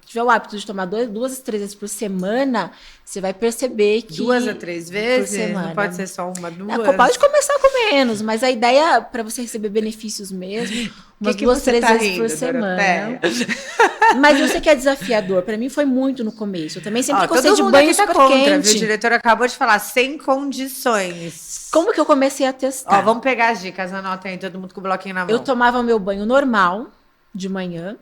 tiver o hábito de tomar 2 a 3 vezes por semana, você vai perceber que... 2 a 3 vezes? Por semana. Não pode ser só uma, 2? Pode começar com menos, mas a ideia, para você receber benefícios mesmo, umas 2, 3 vezes por semana. Mas eu sei que é desafiador. Para mim foi muito no começo. Eu também sempre gostei de banho super quente. O diretor acabou de falar, sem condições. Como que eu comecei a testar? Vamos pegar as dicas, anota aí, todo mundo com o bloquinho na mão. Eu tomava meu banho normal, de manhã,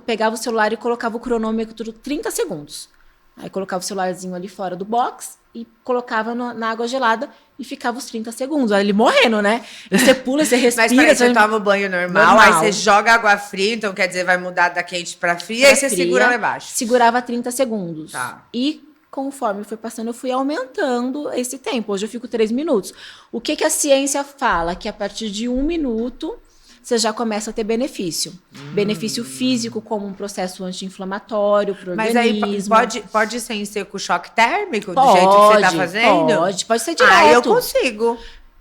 pegava o celular e colocava o cronômetro 30 segundos. Aí colocava o celularzinho ali fora do box e colocava na água gelada e ficava os 30 segundos. Aí ele morrendo, né? E você pula, você respira. Mas peraí, você toma o banho normal, aí você joga água fria, então quer dizer, vai mudar da quente pra fria, e aí você segura lá embaixo. Segurava 30 segundos. Tá. E conforme foi passando, eu fui aumentando esse tempo. Hoje eu fico 3 minutos. O que a ciência fala? Que a partir de 1 minuto... você já começa a ter benefício. Benefício físico, como um processo anti-inflamatório para o organismo. Mas aí pode ser em seco choque térmico, do jeito que você está fazendo? Pode ser direto. Eu consigo.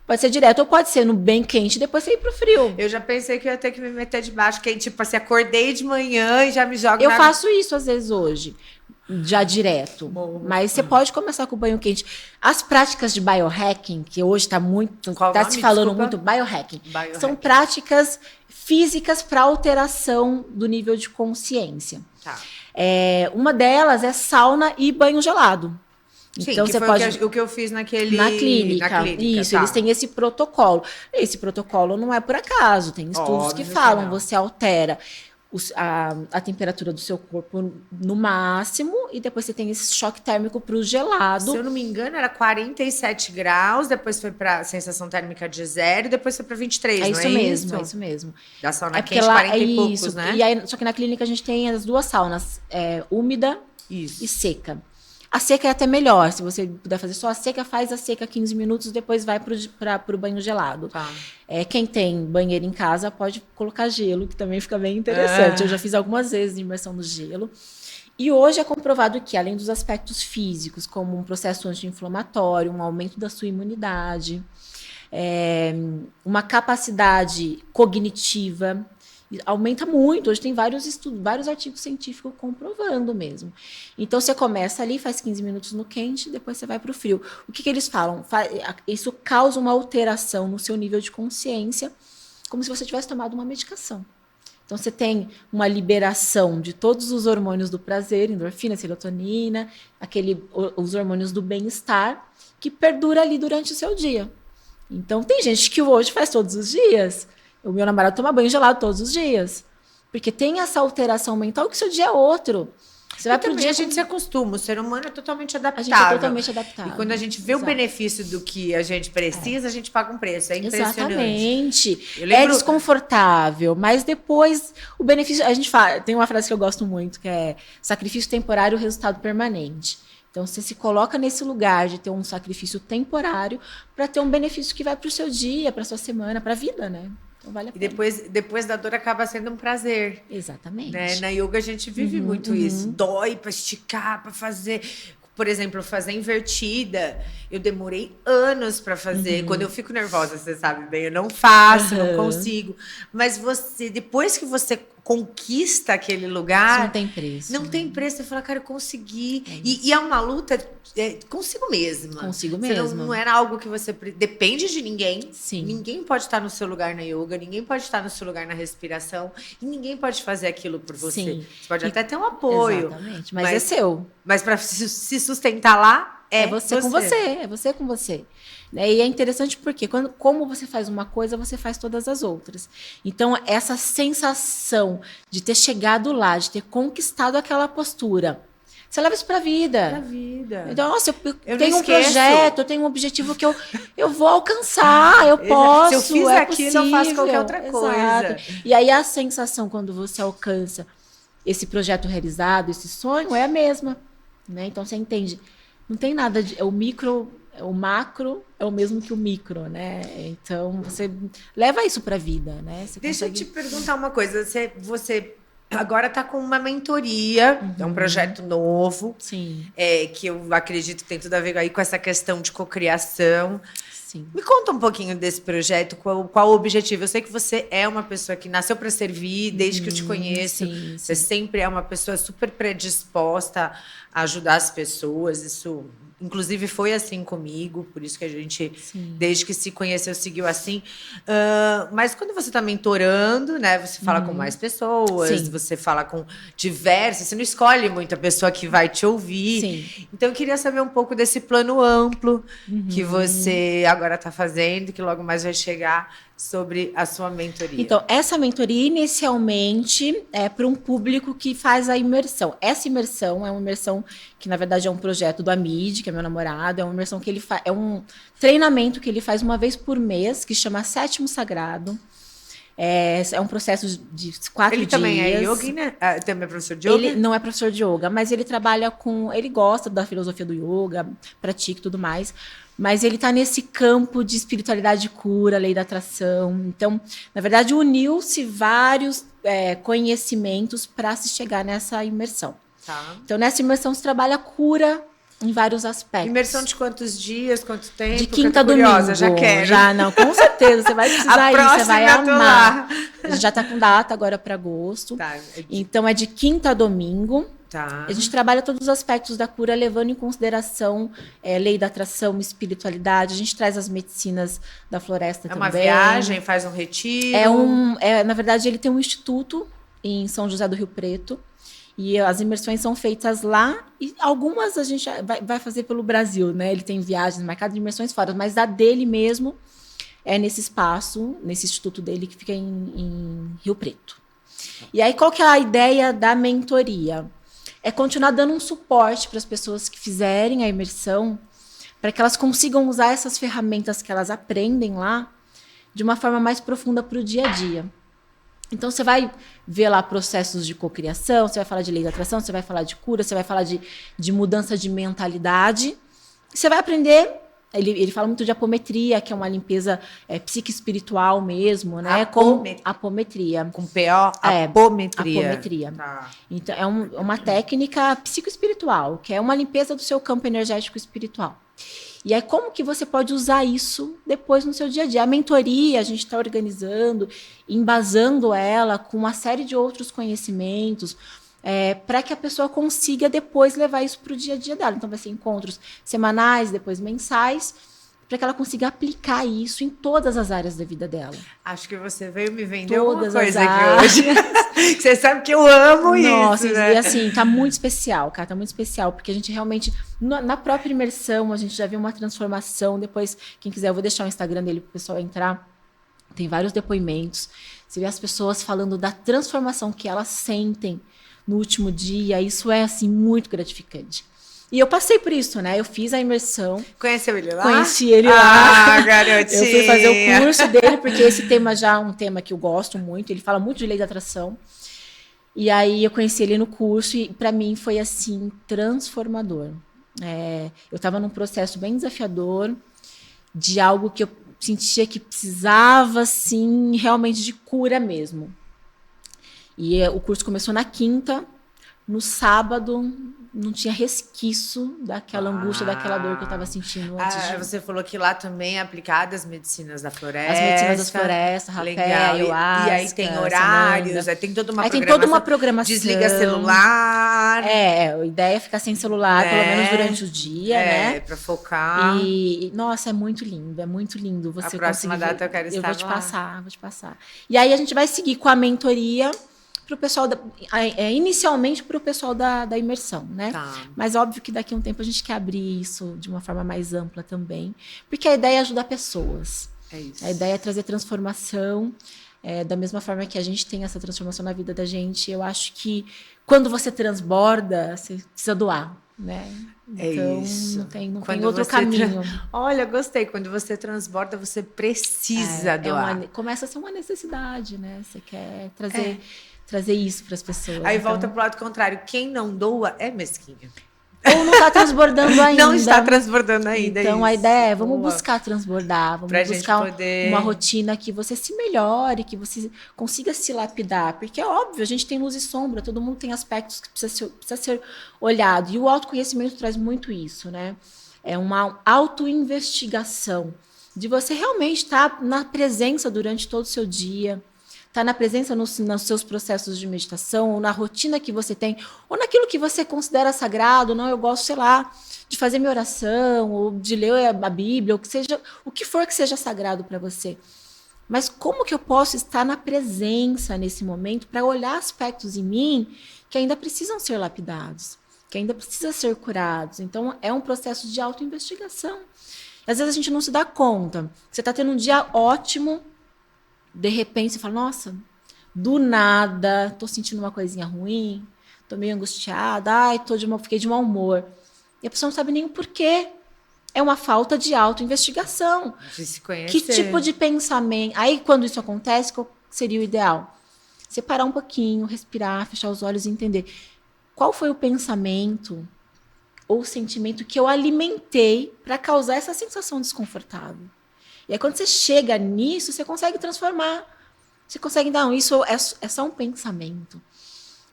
Pode ser direto ou pode ser no bem quente e depois você ir pro frio. Eu já pensei que eu ia ter que me meter debaixo, que tipo assim, acordei de manhã e já me jogo Eu faço isso às vezes hoje. Já direto. Mas você pode começar com o banho quente. As práticas de biohacking, que hoje está se falando muito, biohacking, são práticas físicas para alteração do nível de consciência. Tá. Uma delas é sauna e banho gelado. Sim, então, você pode... o que eu fiz na clínica. Isso, tá. Eles têm esse protocolo. Esse protocolo não é por acaso, tem estudos que falam, você altera a temperatura do seu corpo no máximo e depois você tem esse choque térmico para o gelado. Se eu não me engano, era 47 graus, depois foi para sensação térmica de 0 e depois foi para 23, é isso mesmo. Da sauna quente, 40 e poucos, né? E aí, só que na clínica a gente tem as 2 saunas, úmida e seca. A seca é até melhor, se você puder fazer só a seca, faz a seca 15 minutos, depois vai para o banho gelado. Tá. Quem tem banheiro em casa pode colocar gelo, que também fica bem interessante. Eu já fiz algumas vezes imersão no gelo. E hoje é comprovado que, além dos aspectos físicos, como um processo anti-inflamatório, um aumento da sua imunidade, uma capacidade cognitiva. Aumenta muito. Hoje tem vários estudos, vários artigos científicos comprovando mesmo. Então, você começa ali, faz 15 minutos no quente, depois você vai para o frio. O que eles falam? Isso causa uma alteração no seu nível de consciência, como se você tivesse tomado uma medicação. Então, você tem uma liberação de todos os hormônios do prazer, endorfina, serotonina, os hormônios do bem-estar, que perdura ali durante o seu dia. Então, tem gente que hoje faz todos os dias. O meu namorado toma banho gelado todos os dias. Porque tem essa alteração mental que o seu dia é outro. Você vai pro dia, a gente se acostuma. O ser humano é totalmente adaptável. A gente é totalmente adaptável. E quando a gente vê o benefício do que a gente precisa, a gente paga um preço. É impressionante. Exatamente. É desconfortável, mas depois o benefício... A gente fala, tem uma frase que eu gosto muito, que é sacrifício temporário, resultado permanente. Então, você se coloca nesse lugar de ter um sacrifício temporário para ter um benefício que vai para o seu dia, para a sua semana, para a vida, né? Então, vale a pena. E depois da dor acaba sendo um prazer. Exatamente. Né? Na yoga a gente vive muito isso. Dói para esticar, para fazer... Por exemplo, fazer invertida, eu demorei anos para fazer. Quando eu fico nervosa, você sabe bem, eu não faço, não consigo. Mas depois que você conquista aquele lugar... Isso não tem preço. Não tem preço. Você fala, cara, eu consegui. E é uma luta consigo mesma. Consigo mesma. Não era algo que você... Depende de ninguém. Sim. Ninguém pode estar no seu lugar na yoga, ninguém pode estar no seu lugar na respiração. E ninguém pode fazer aquilo por você. Sim. Você pode até ter um apoio. Exatamente, mas é seu. Mas para se sustentar lá, é você com você. É você com você. E é interessante porque como você faz uma coisa, você faz todas as outras. Então, essa sensação de ter chegado lá, de ter conquistado aquela postura, você leva isso para a vida. Pra vida. Então, nossa, eu tenho um projeto, eu tenho um objetivo que eu vou alcançar, eu posso. Se eu fiz aquilo, eu faço qualquer outra coisa. Exato. E aí a sensação quando você alcança esse projeto realizado, esse sonho, é a mesma. Né? Então, você entende. Não tem nada de... O macro é o mesmo que o micro, né? Então, você leva isso para a vida, né? Deixa eu te perguntar uma coisa. Você agora está com uma mentoria, é um projeto novo. Sim. Que eu acredito que tem tudo a ver aí com essa questão de cocriação. Sim. Me conta um pouquinho desse projeto, qual o objetivo? Eu sei que você é uma pessoa que nasceu para servir, desde que eu te conheço. Sim. Você sempre é uma pessoa super predisposta a ajudar as pessoas. Isso, inclusive, foi assim comigo, por isso que a gente, desde que se conheceu, seguiu assim. Mas quando você está mentorando, né, você fala com mais pessoas, você fala com diversas, você não escolhe muito a pessoa que vai te ouvir. Sim. Então, eu queria saber um pouco desse plano amplo que você agora está fazendo, que logo mais vai chegar, sobre a sua mentoria. Então, essa mentoria inicialmente é para um público que faz a imersão. Essa imersão é uma imersão que, na verdade, é um projeto do Amid, que é meu namorado, é uma imersão que ele faz, é um treinamento que ele faz uma vez por mês, que chama Sétimo Sagrado. É um processo de 4 dias. Ele também é yogi, né? Também é professor de yoga? Ele não é professor de yoga, mas ele trabalha com... Ele gosta da filosofia do yoga, pratica e tudo mais. Mas ele está nesse campo de espiritualidade e cura, lei da atração. Então, na verdade, uniu-se vários conhecimentos para se chegar nessa imersão. Tá. Então, nessa imersão se trabalha a cura em vários aspectos. Imersão de quantos dias, quanto tempo? De quinta a domingo. Já quero. Já, não, com certeza. Você vai precisar ir, você vai amar. A gente já está com data agora para agosto. Tá. Então, é de quinta a domingo. Tá. A gente trabalha todos os aspectos da cura, levando em consideração lei da atração, espiritualidade. A gente traz as medicinas da floresta também. É uma viagem, faz um retiro? Na verdade, ele tem um instituto em São José do Rio Preto. E as imersões são feitas lá. E algumas a gente vai fazer pelo Brasil, né? Ele tem viagens marcadas de imersões fora. Mas a dele mesmo é nesse espaço, nesse instituto dele, que fica em Rio Preto. E aí, qual que é a ideia da mentoria? É continuar dando um suporte para as pessoas que fizerem a imersão, para que elas consigam usar essas ferramentas que elas aprendem lá de uma forma mais profunda para o dia a dia. Então, você vai ver lá processos de cocriação, você vai falar de lei da atração, você vai falar de cura, você vai falar de mudança de mentalidade. Você vai aprender... Ele fala muito de apometria, que é uma limpeza psique-espiritual mesmo, né? Apometria. Com P-O? Apometria. Apometria. Tá. Então, é uma técnica psico-espiritual, que é uma limpeza do seu campo energético espiritual. E aí, como que você pode usar isso depois no seu dia a dia? A mentoria, a gente está organizando, embasando ela com uma série de outros conhecimentos, para que a pessoa consiga depois levar isso para o dia a dia dela. Então, vai ser encontros semanais, depois mensais, para que ela consiga aplicar isso em todas as áreas da vida dela. Acho que você veio me vender Todas alguma coisa as aqui hoje. Você sabe que eu amo Nossa, isso, né? E assim, tá muito especial, cara, tá muito especial, porque a gente realmente, na própria imersão, a gente já viu uma transformação. Depois, quem quiser, eu vou deixar o Instagram dele pro pessoal entrar. Tem vários depoimentos. Você vê as pessoas falando da transformação que elas sentem no último dia. Isso é, assim, muito gratificante. E eu passei por isso, né? Eu fiz a imersão. Conheceu ele lá? Conheci ele lá. Ah, garotinha! Eu fui fazer o curso dele, porque esse tema já é um tema que eu gosto muito. Ele fala muito de lei da atração. E aí eu conheci ele no curso e para mim foi, assim, transformador. Eu estava num processo bem desafiador de algo que eu sentia que precisava, assim, realmente de cura mesmo. E o curso começou na quinta. No sábado, não tinha resquício daquela angústia, daquela dor que eu estava sentindo antes de... Você falou que lá também é aplicada as medicinas da floresta. As medicinas das florestas, rapé, ayahuasca, e aí tem horários, aí tem toda uma aí programação. tem toda uma programação. Desliga celular. A ideia é ficar sem celular, pelo menos durante o dia, né? Pra focar. E, nossa, é muito lindo, é muito lindo. Você a próxima data eu quero estar vou te passar. E aí a gente vai seguir com a mentoria para o pessoal, inicialmente para o pessoal da imersão, né? Tá. Mas óbvio que daqui a um tempo a gente quer abrir isso de uma forma mais ampla também, porque a ideia é ajudar pessoas. É isso. A ideia é trazer transformação, da mesma forma que a gente tem essa transformação na vida da gente. Eu acho que quando você transborda, você precisa doar, né? Então, isso. Não tem outro caminho. Olha, gostei. Quando você transborda, você precisa doar. Começa a ser uma necessidade, né? Você quer trazer isso para as pessoas. Aí volta pro lado contrário. Quem não doa é mesquinho. Ou não está transbordando ainda. Não está transbordando ainda. Então, a ideia é, vamos buscar transbordar. Vamos buscar uma rotina que você se melhore, que você consiga se lapidar. Porque é óbvio, a gente tem luz e sombra, todo mundo tem aspectos que precisa ser olhado. E o autoconhecimento traz muito isso, né? É uma autoinvestigação de você realmente estar na presença durante todo o seu dia, estar na presença nos seus processos de meditação, ou na rotina que você tem, ou naquilo que você considera sagrado. Não, eu gosto, sei lá, de fazer minha oração, ou de ler a Bíblia, ou que seja, o que for que seja sagrado para você. Mas como que eu posso estar na presença nesse momento para olhar aspectos em mim que ainda precisam ser lapidados, que ainda precisam ser curados? Então, é um processo de autoinvestigação. Às vezes a gente não se dá conta. Você está tendo um dia ótimo, de repente você fala, nossa, do nada, tô sentindo uma coisinha ruim, tô meio angustiada, fiquei de mau humor. E a pessoa não sabe nem o porquê. É uma falta de autoinvestigação. De se conhecer. Que tipo de pensamento... Aí, quando isso acontece, qual seria o ideal? Você parar um pouquinho, respirar, fechar os olhos e entender qual foi o pensamento ou sentimento que eu alimentei para causar essa sensação desconfortável. E aí, quando você chega nisso, você consegue transformar. Você consegue dar, isso é só um pensamento.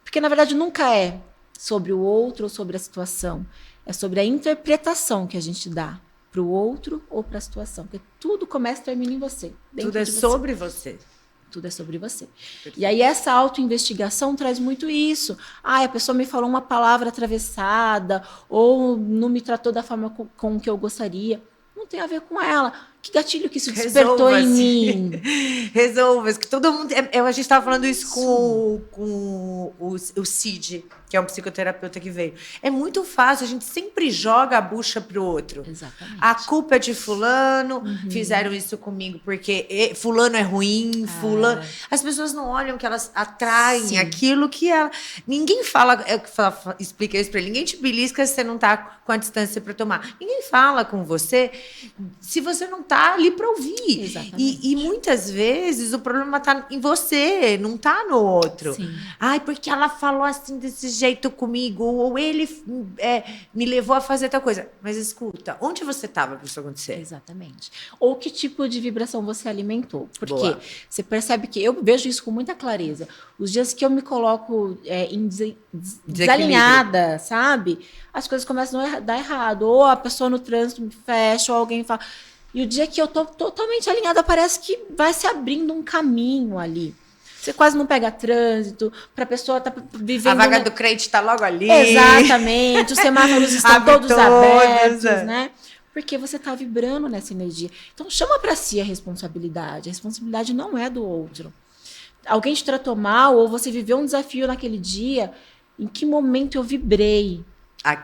Porque, na verdade, nunca é sobre o outro ou sobre a situação. É sobre a interpretação que a gente dá para o outro ou para a situação. Porque tudo começa e termina em você. Tudo é sobre você. Tudo é sobre você. Perfeito. E aí, essa autoinvestigação traz muito isso. A pessoa me falou uma palavra atravessada, ou não me tratou da forma com que eu gostaria. Não tem a ver com ela. Que gatilho que isso despertou em mim? Resolva-se. Que todo mundo... a gente estava falando isso com o Cid, que é um psicoterapeuta que veio. É muito fácil. A gente sempre joga a bucha pro outro. Exatamente. A culpa é de fulano. Fizeram isso comigo porque fulano é ruim. Fulano... As pessoas não olham que elas atraem aquilo que ela... Ninguém fala... explica isso pra ele. Ninguém te belisca se você não tá com a distância para tomar. Ninguém fala com você se você não tá tá ali para ouvir. Exatamente. E muitas vezes o problema tá em você, não tá no outro. Sim. Ai, porque ela falou assim desse jeito comigo, ou ele me levou a fazer tal coisa. Mas escuta, onde você estava para isso acontecer? Exatamente. Ou que tipo de vibração você alimentou. Porque Boa. você percebe que eu vejo isso com muita clareza. Os dias que eu me coloco desalinhada, sabe? As coisas começam a dar errado. Ou a pessoa no trânsito me fecha, ou alguém fala. E o dia que eu tô totalmente alinhada, parece que vai se abrindo um caminho ali. Você quase não pega trânsito, pra pessoa tá vivendo... A vaga do crente tá logo ali. Exatamente. Os semáforos estão Abre todos abertos, é. né? Porque você tá vibrando nessa energia. Então, chama pra si a responsabilidade. A responsabilidade não é do outro. Alguém te tratou mal, ou você viveu um desafio naquele dia, em que momento eu vibrei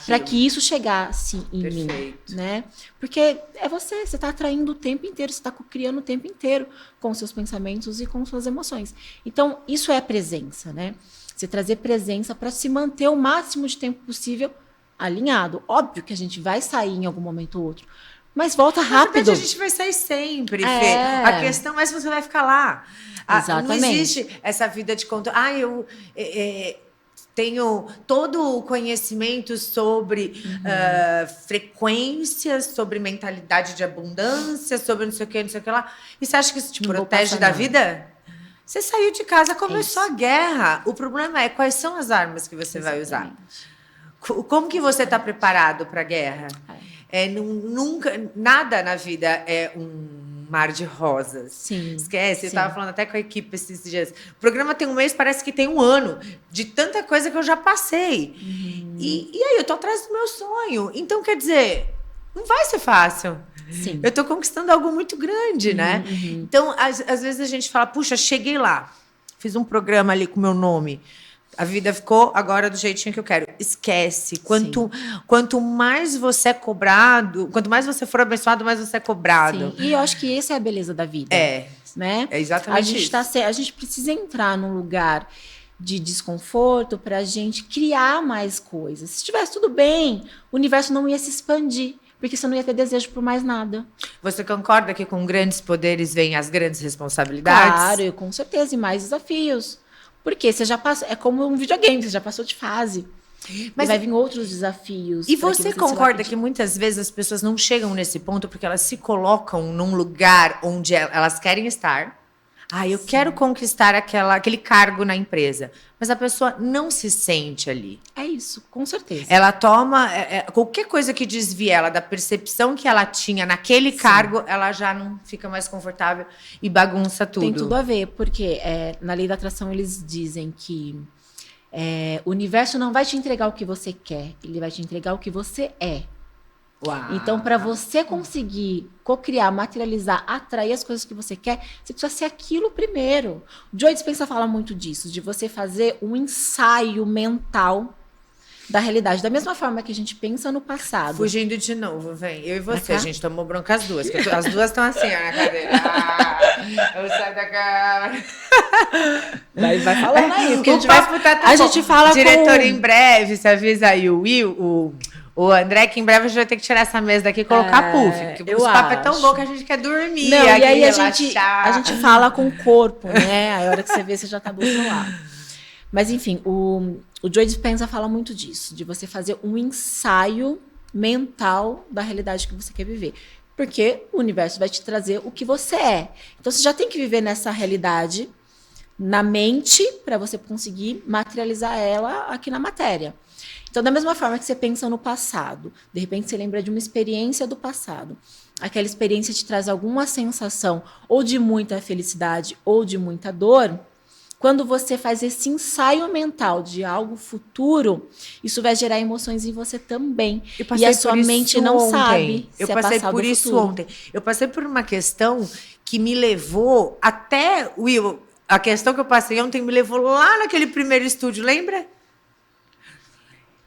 para que isso chegasse em mim, né? Porque é você está atraindo o tempo inteiro, você está criando o tempo inteiro com seus pensamentos e com suas emoções. Então, isso é presença, né? Você trazer presença para se manter o máximo de tempo possível alinhado. Óbvio que a gente vai sair em algum momento ou outro, mas volta rápido. A gente vai sair sempre, Fê. A questão é se você vai ficar lá. Exatamente. Não existe essa vida de conta. Eu tenho todo o conhecimento sobre frequências, sobre mentalidade de abundância, sobre não sei o que lá. E você acha que isso te protege da vida? Você saiu de casa, começou a guerra. O problema é quais são as armas que você vai usar. Como que você está preparado para a guerra? Nunca, nada na vida é um mar de rosas. Sim, esquece, eu estava falando até com a equipe esses dias. O programa tem um mês, parece que tem um ano, de tanta coisa que eu já passei. E aí, eu tô atrás do meu sonho. Então, quer dizer, não vai ser fácil. Sim. Eu tô conquistando algo muito grande, né? Então, às vezes a gente fala, puxa, cheguei lá, fiz um programa ali com o meu nome, a vida ficou agora do jeitinho que eu quero. Esquece. Quanto mais você é cobrado, quanto mais você for abençoado, mais você é cobrado. Sim. E eu acho que essa é a beleza da vida. Né? É exatamente isso. A gente precisa entrar num lugar de desconforto para a gente criar mais coisas. Se estivesse tudo bem, o universo não ia se expandir, porque você não ia ter desejo por mais nada. Você concorda que com grandes poderes vêm as grandes responsabilidades? Claro, com certeza, e mais desafios. Porque você já passou, é como um videogame, você já passou de fase. Mas vai vir outros desafios. E você concorda que muitas vezes as pessoas não chegam nesse ponto porque elas se colocam num lugar onde elas querem estar? Eu quero conquistar aquele cargo na empresa. Mas a pessoa não se sente ali. É isso, com certeza. Ela toma... qualquer coisa que desvie ela da percepção que ela tinha naquele cargo, ela já não fica mais confortável e bagunça tudo. Tem tudo a ver, porque na lei da atração eles dizem que o universo não vai te entregar o que você quer, ele vai te entregar o que você é. Uau. Então, para você conseguir cocriar, materializar, atrair as coisas que você quer, você precisa ser aquilo primeiro. O Joe Dispenza fala muito disso, de você fazer um ensaio mental da realidade. Da mesma forma que a gente pensa no passado. Fugindo de novo, vem. Eu e você, a gente tomou bronca as duas. As duas estão assim, ó, na cadeira. Eu saio da câmera. Vai falando aí. Porque O papo tá tão a gente fala diretor, em breve, você avisa aí o Will, o André, que em breve a gente vai ter que tirar essa mesa daqui e colocar puff. Porque os papos é tão bom que a gente quer dormir. Não, aqui, e aí a relaxar. gente fala com o corpo, né? Aí a hora que você vê, você já tá do outro lado. Mas, enfim, o Joe Dispenza fala muito disso, de você fazer um ensaio mental da realidade que você quer viver. Porque o universo vai te trazer o que você é. Então, você já tem que viver nessa realidade na mente para você conseguir materializar ela aqui na matéria. Então, da mesma forma que você pensa no passado, de repente você lembra de uma experiência do passado. Aquela experiência te traz alguma sensação ou de muita felicidade ou de muita dor. Quando você faz esse ensaio mental de algo futuro, isso vai gerar emoções em você também. E a sua mente não sabe se é passado ou futuro. Eu passei por isso ontem. Eu passei por uma questão que me levou até... Will, a questão que eu passei ontem me levou lá naquele primeiro estúdio, lembra?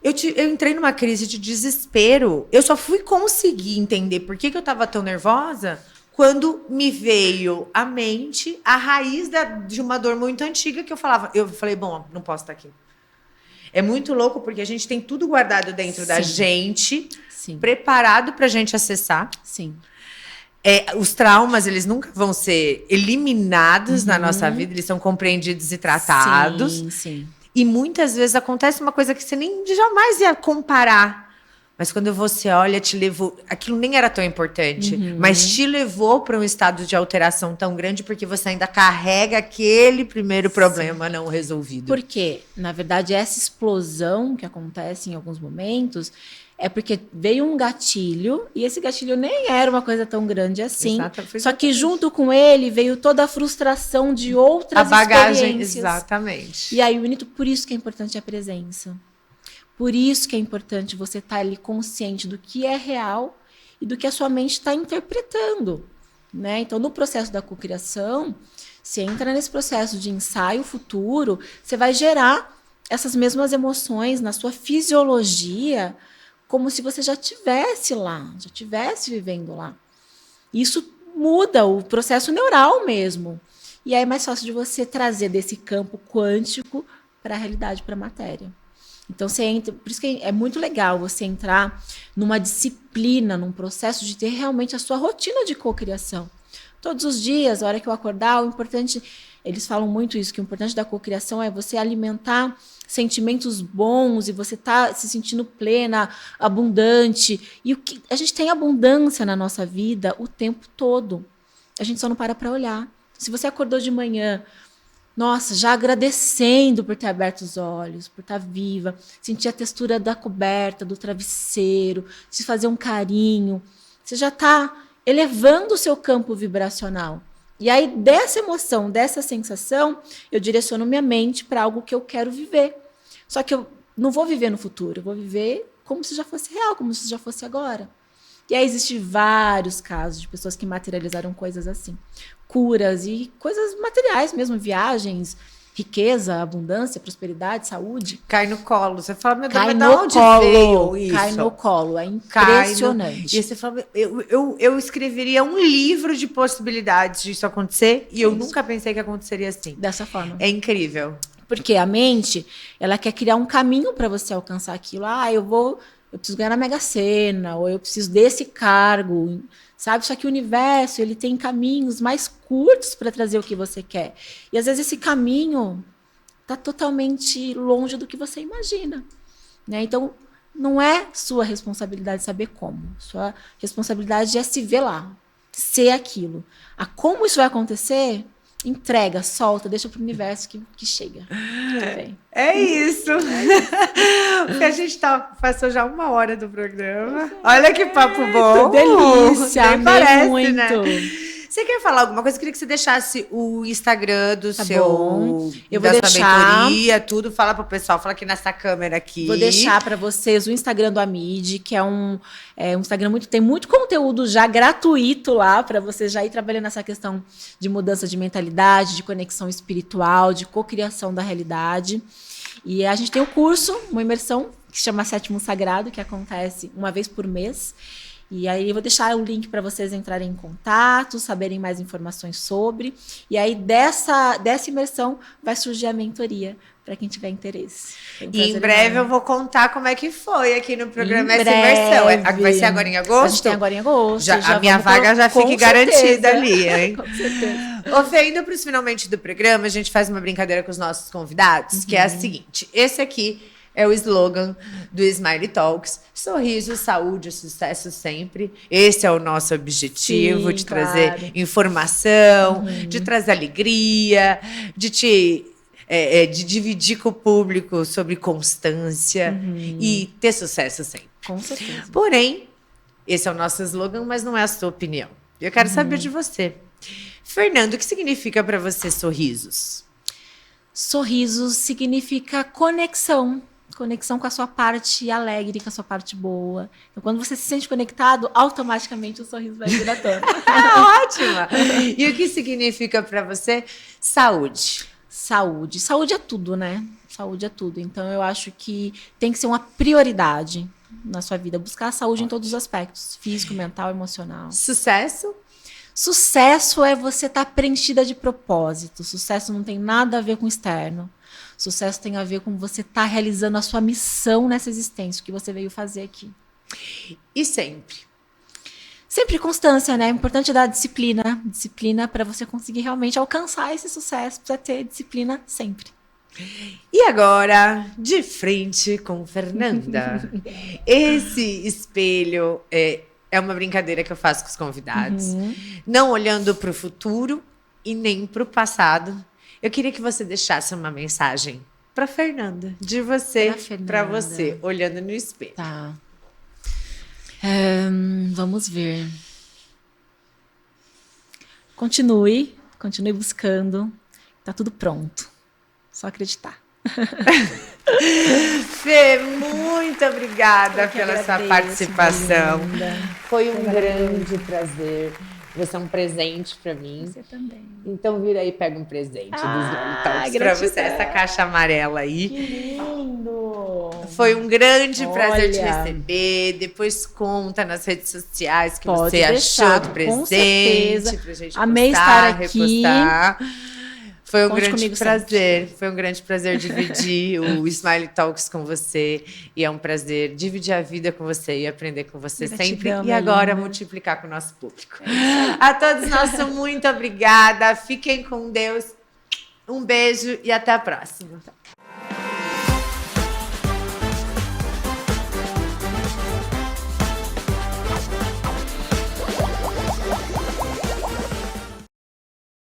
Eu entrei numa crise de desespero. Eu só fui conseguir entender por que eu estava tão nervosa quando me veio à mente a raiz de uma dor muito antiga que eu falei, bom, não posso estar aqui. É muito louco porque a gente tem tudo guardado dentro da gente, preparado para a gente acessar. Sim. os traumas, eles nunca vão ser eliminados na nossa vida, eles são compreendidos e tratados. Sim, sim. E muitas vezes acontece uma coisa que você nem jamais ia comparar. Mas quando você olha, te levou. Aquilo nem era tão importante, mas te levou para um estado de alteração tão grande porque você ainda carrega aquele primeiro problema não resolvido. Porque, na verdade, essa explosão que acontece em alguns momentos é porque veio um gatilho e esse gatilho nem era uma coisa tão grande assim. Só que junto com ele veio toda a frustração de outras experiências. Exatamente. E aí, por isso que é importante a presença. Por isso que é importante você estar ali consciente do que é real e do que a sua mente está interpretando, né? Então, no processo da cocriação, você entra nesse processo de ensaio futuro, você vai gerar essas mesmas emoções na sua fisiologia, como se você já estivesse lá, já estivesse vivendo lá. Isso muda o processo neural mesmo. E aí é mais fácil de você trazer desse campo quântico para a realidade, para a matéria. Então, você entra, por isso que é muito legal você entrar numa disciplina, num processo de ter realmente a sua rotina de cocriação. Todos os dias, a hora que eu acordar, o importante, eles falam muito isso, que o importante da cocriação é você alimentar sentimentos bons e você tá se sentindo plena, abundante. E a gente tem abundância na nossa vida o tempo todo. A gente só não para olhar. Se você acordou de manhã, nossa, já agradecendo por ter aberto os olhos, por estar viva, sentir a textura da coberta, do travesseiro, se fazer um carinho, você já está elevando o seu campo vibracional. E aí, dessa emoção, dessa sensação, eu direciono minha mente para algo que eu quero viver. Só que eu não vou viver no futuro, eu vou viver como se já fosse real, como se já fosse agora. E aí existem vários casos de pessoas que materializaram coisas assim. Curas e coisas materiais mesmo, viagens, riqueza, abundância, prosperidade, saúde. Cai no colo. Você fala, meu Deus, Cai mas de no onde colo, veio isso? cai no colo, é impressionante. E você fala, eu escreveria um livro de possibilidades disso acontecer e eu nunca pensei que aconteceria assim. Dessa forma. É incrível. Porque a mente, ela quer criar um caminho para você alcançar aquilo. Eu preciso ganhar na Mega Sena, ou eu preciso desse cargo, sabe? Só que o universo, ele tem caminhos mais curtos para trazer o que você quer. E às vezes esse caminho está totalmente longe do que você imagina, né? Então, não é sua responsabilidade saber como. Sua responsabilidade é se ver lá, ser aquilo. A como isso vai acontecer, entrega, solta, deixa para o universo que chega. É isso. Porque a gente passou já 1 hora do programa. Olha que papo bom. Delícia, nem parece, muito. Né? Você quer falar alguma coisa? Eu queria que você deixasse o Instagram do Tá seu... bom. Eu da vou sua deixar. mentoria, tudo. Fala pro pessoal, fala aqui nessa câmera aqui. Vou deixar para vocês o Instagram do Amid, que é um Instagram tem muito conteúdo já gratuito lá para você já ir trabalhando nessa questão de mudança de mentalidade, de conexão espiritual, de cocriação da realidade. E a gente tem um curso, uma imersão que se chama Sétimo Sagrado, que acontece uma vez por mês. E aí eu vou deixar o link para vocês entrarem em contato, saberem mais informações sobre. E aí dessa imersão vai surgir a mentoria para quem tiver interesse. E em breve eu vou contar como é que foi aqui no programa essa breve. imersão. Vai ser agora em agosto? A gente tem agora em agosto. A minha vaga já fica garantida ali, hein? Com certeza. Ô, Fê, indo para os finalmente do programa, a gente faz uma brincadeira com os nossos convidados, que é a seguinte. Esse aqui é o slogan do Smile Talks. Sorriso, saúde, sucesso sempre. Esse é o nosso objetivo, de trazer informação, de trazer alegria, de dividir com o público sobre constância e ter sucesso sempre. Com certeza. Porém, esse é o nosso slogan, mas não é a sua opinião. Eu quero saber de você. Fernando, o que significa para você sorrisos? Sorrisos significa conexão. Conexão com a sua parte alegre, com a sua parte boa. Então, quando você se sente conectado, automaticamente o sorriso vai vir à tona. Ótima! E o que significa para você saúde? Saúde. Saúde é tudo, né? Saúde é tudo. Então, eu acho que tem que ser uma prioridade na sua vida. Buscar a saúde em todos os aspectos. Físico, mental, emocional. Sucesso? Sucesso é você estar preenchida de propósito. Sucesso não tem nada a ver com o externo. Sucesso tem a ver com você estar realizando a sua missão nessa existência, o que você veio fazer aqui. E sempre? Sempre constância, né? É importante dar disciplina. Disciplina para você conseguir realmente alcançar esse sucesso. Precisa ter disciplina sempre. E agora, de frente com Fernanda. Esse espelho é uma brincadeira que eu faço com os convidados. Não olhando para o futuro e nem para o passado. Eu queria que você deixasse uma mensagem para Fernanda, de você para você, olhando no espelho. Tá. Vamos ver. Continue buscando. Tá tudo pronto. Só acreditar. Fê, muito obrigada pela sua participação. Foi um grande prazer. Você é um presente para mim. Você também. Então vira aí e pega um presente dos Smile Talks para gratidão. você, essa caixa amarela aí. Que lindo! Foi um grande prazer te receber. Depois conta nas redes sociais que você achou do presente pra gente Amei postar, estar aqui. repostar. Foi um Conte grande comigo prazer. sempre. Foi um grande prazer dividir o Smile Talks com você. E é um prazer dividir a vida com você e aprender com você sempre. E agora multiplicar com o nosso público. A todos nós, muito obrigada. Fiquem com Deus. Um beijo e até a próxima.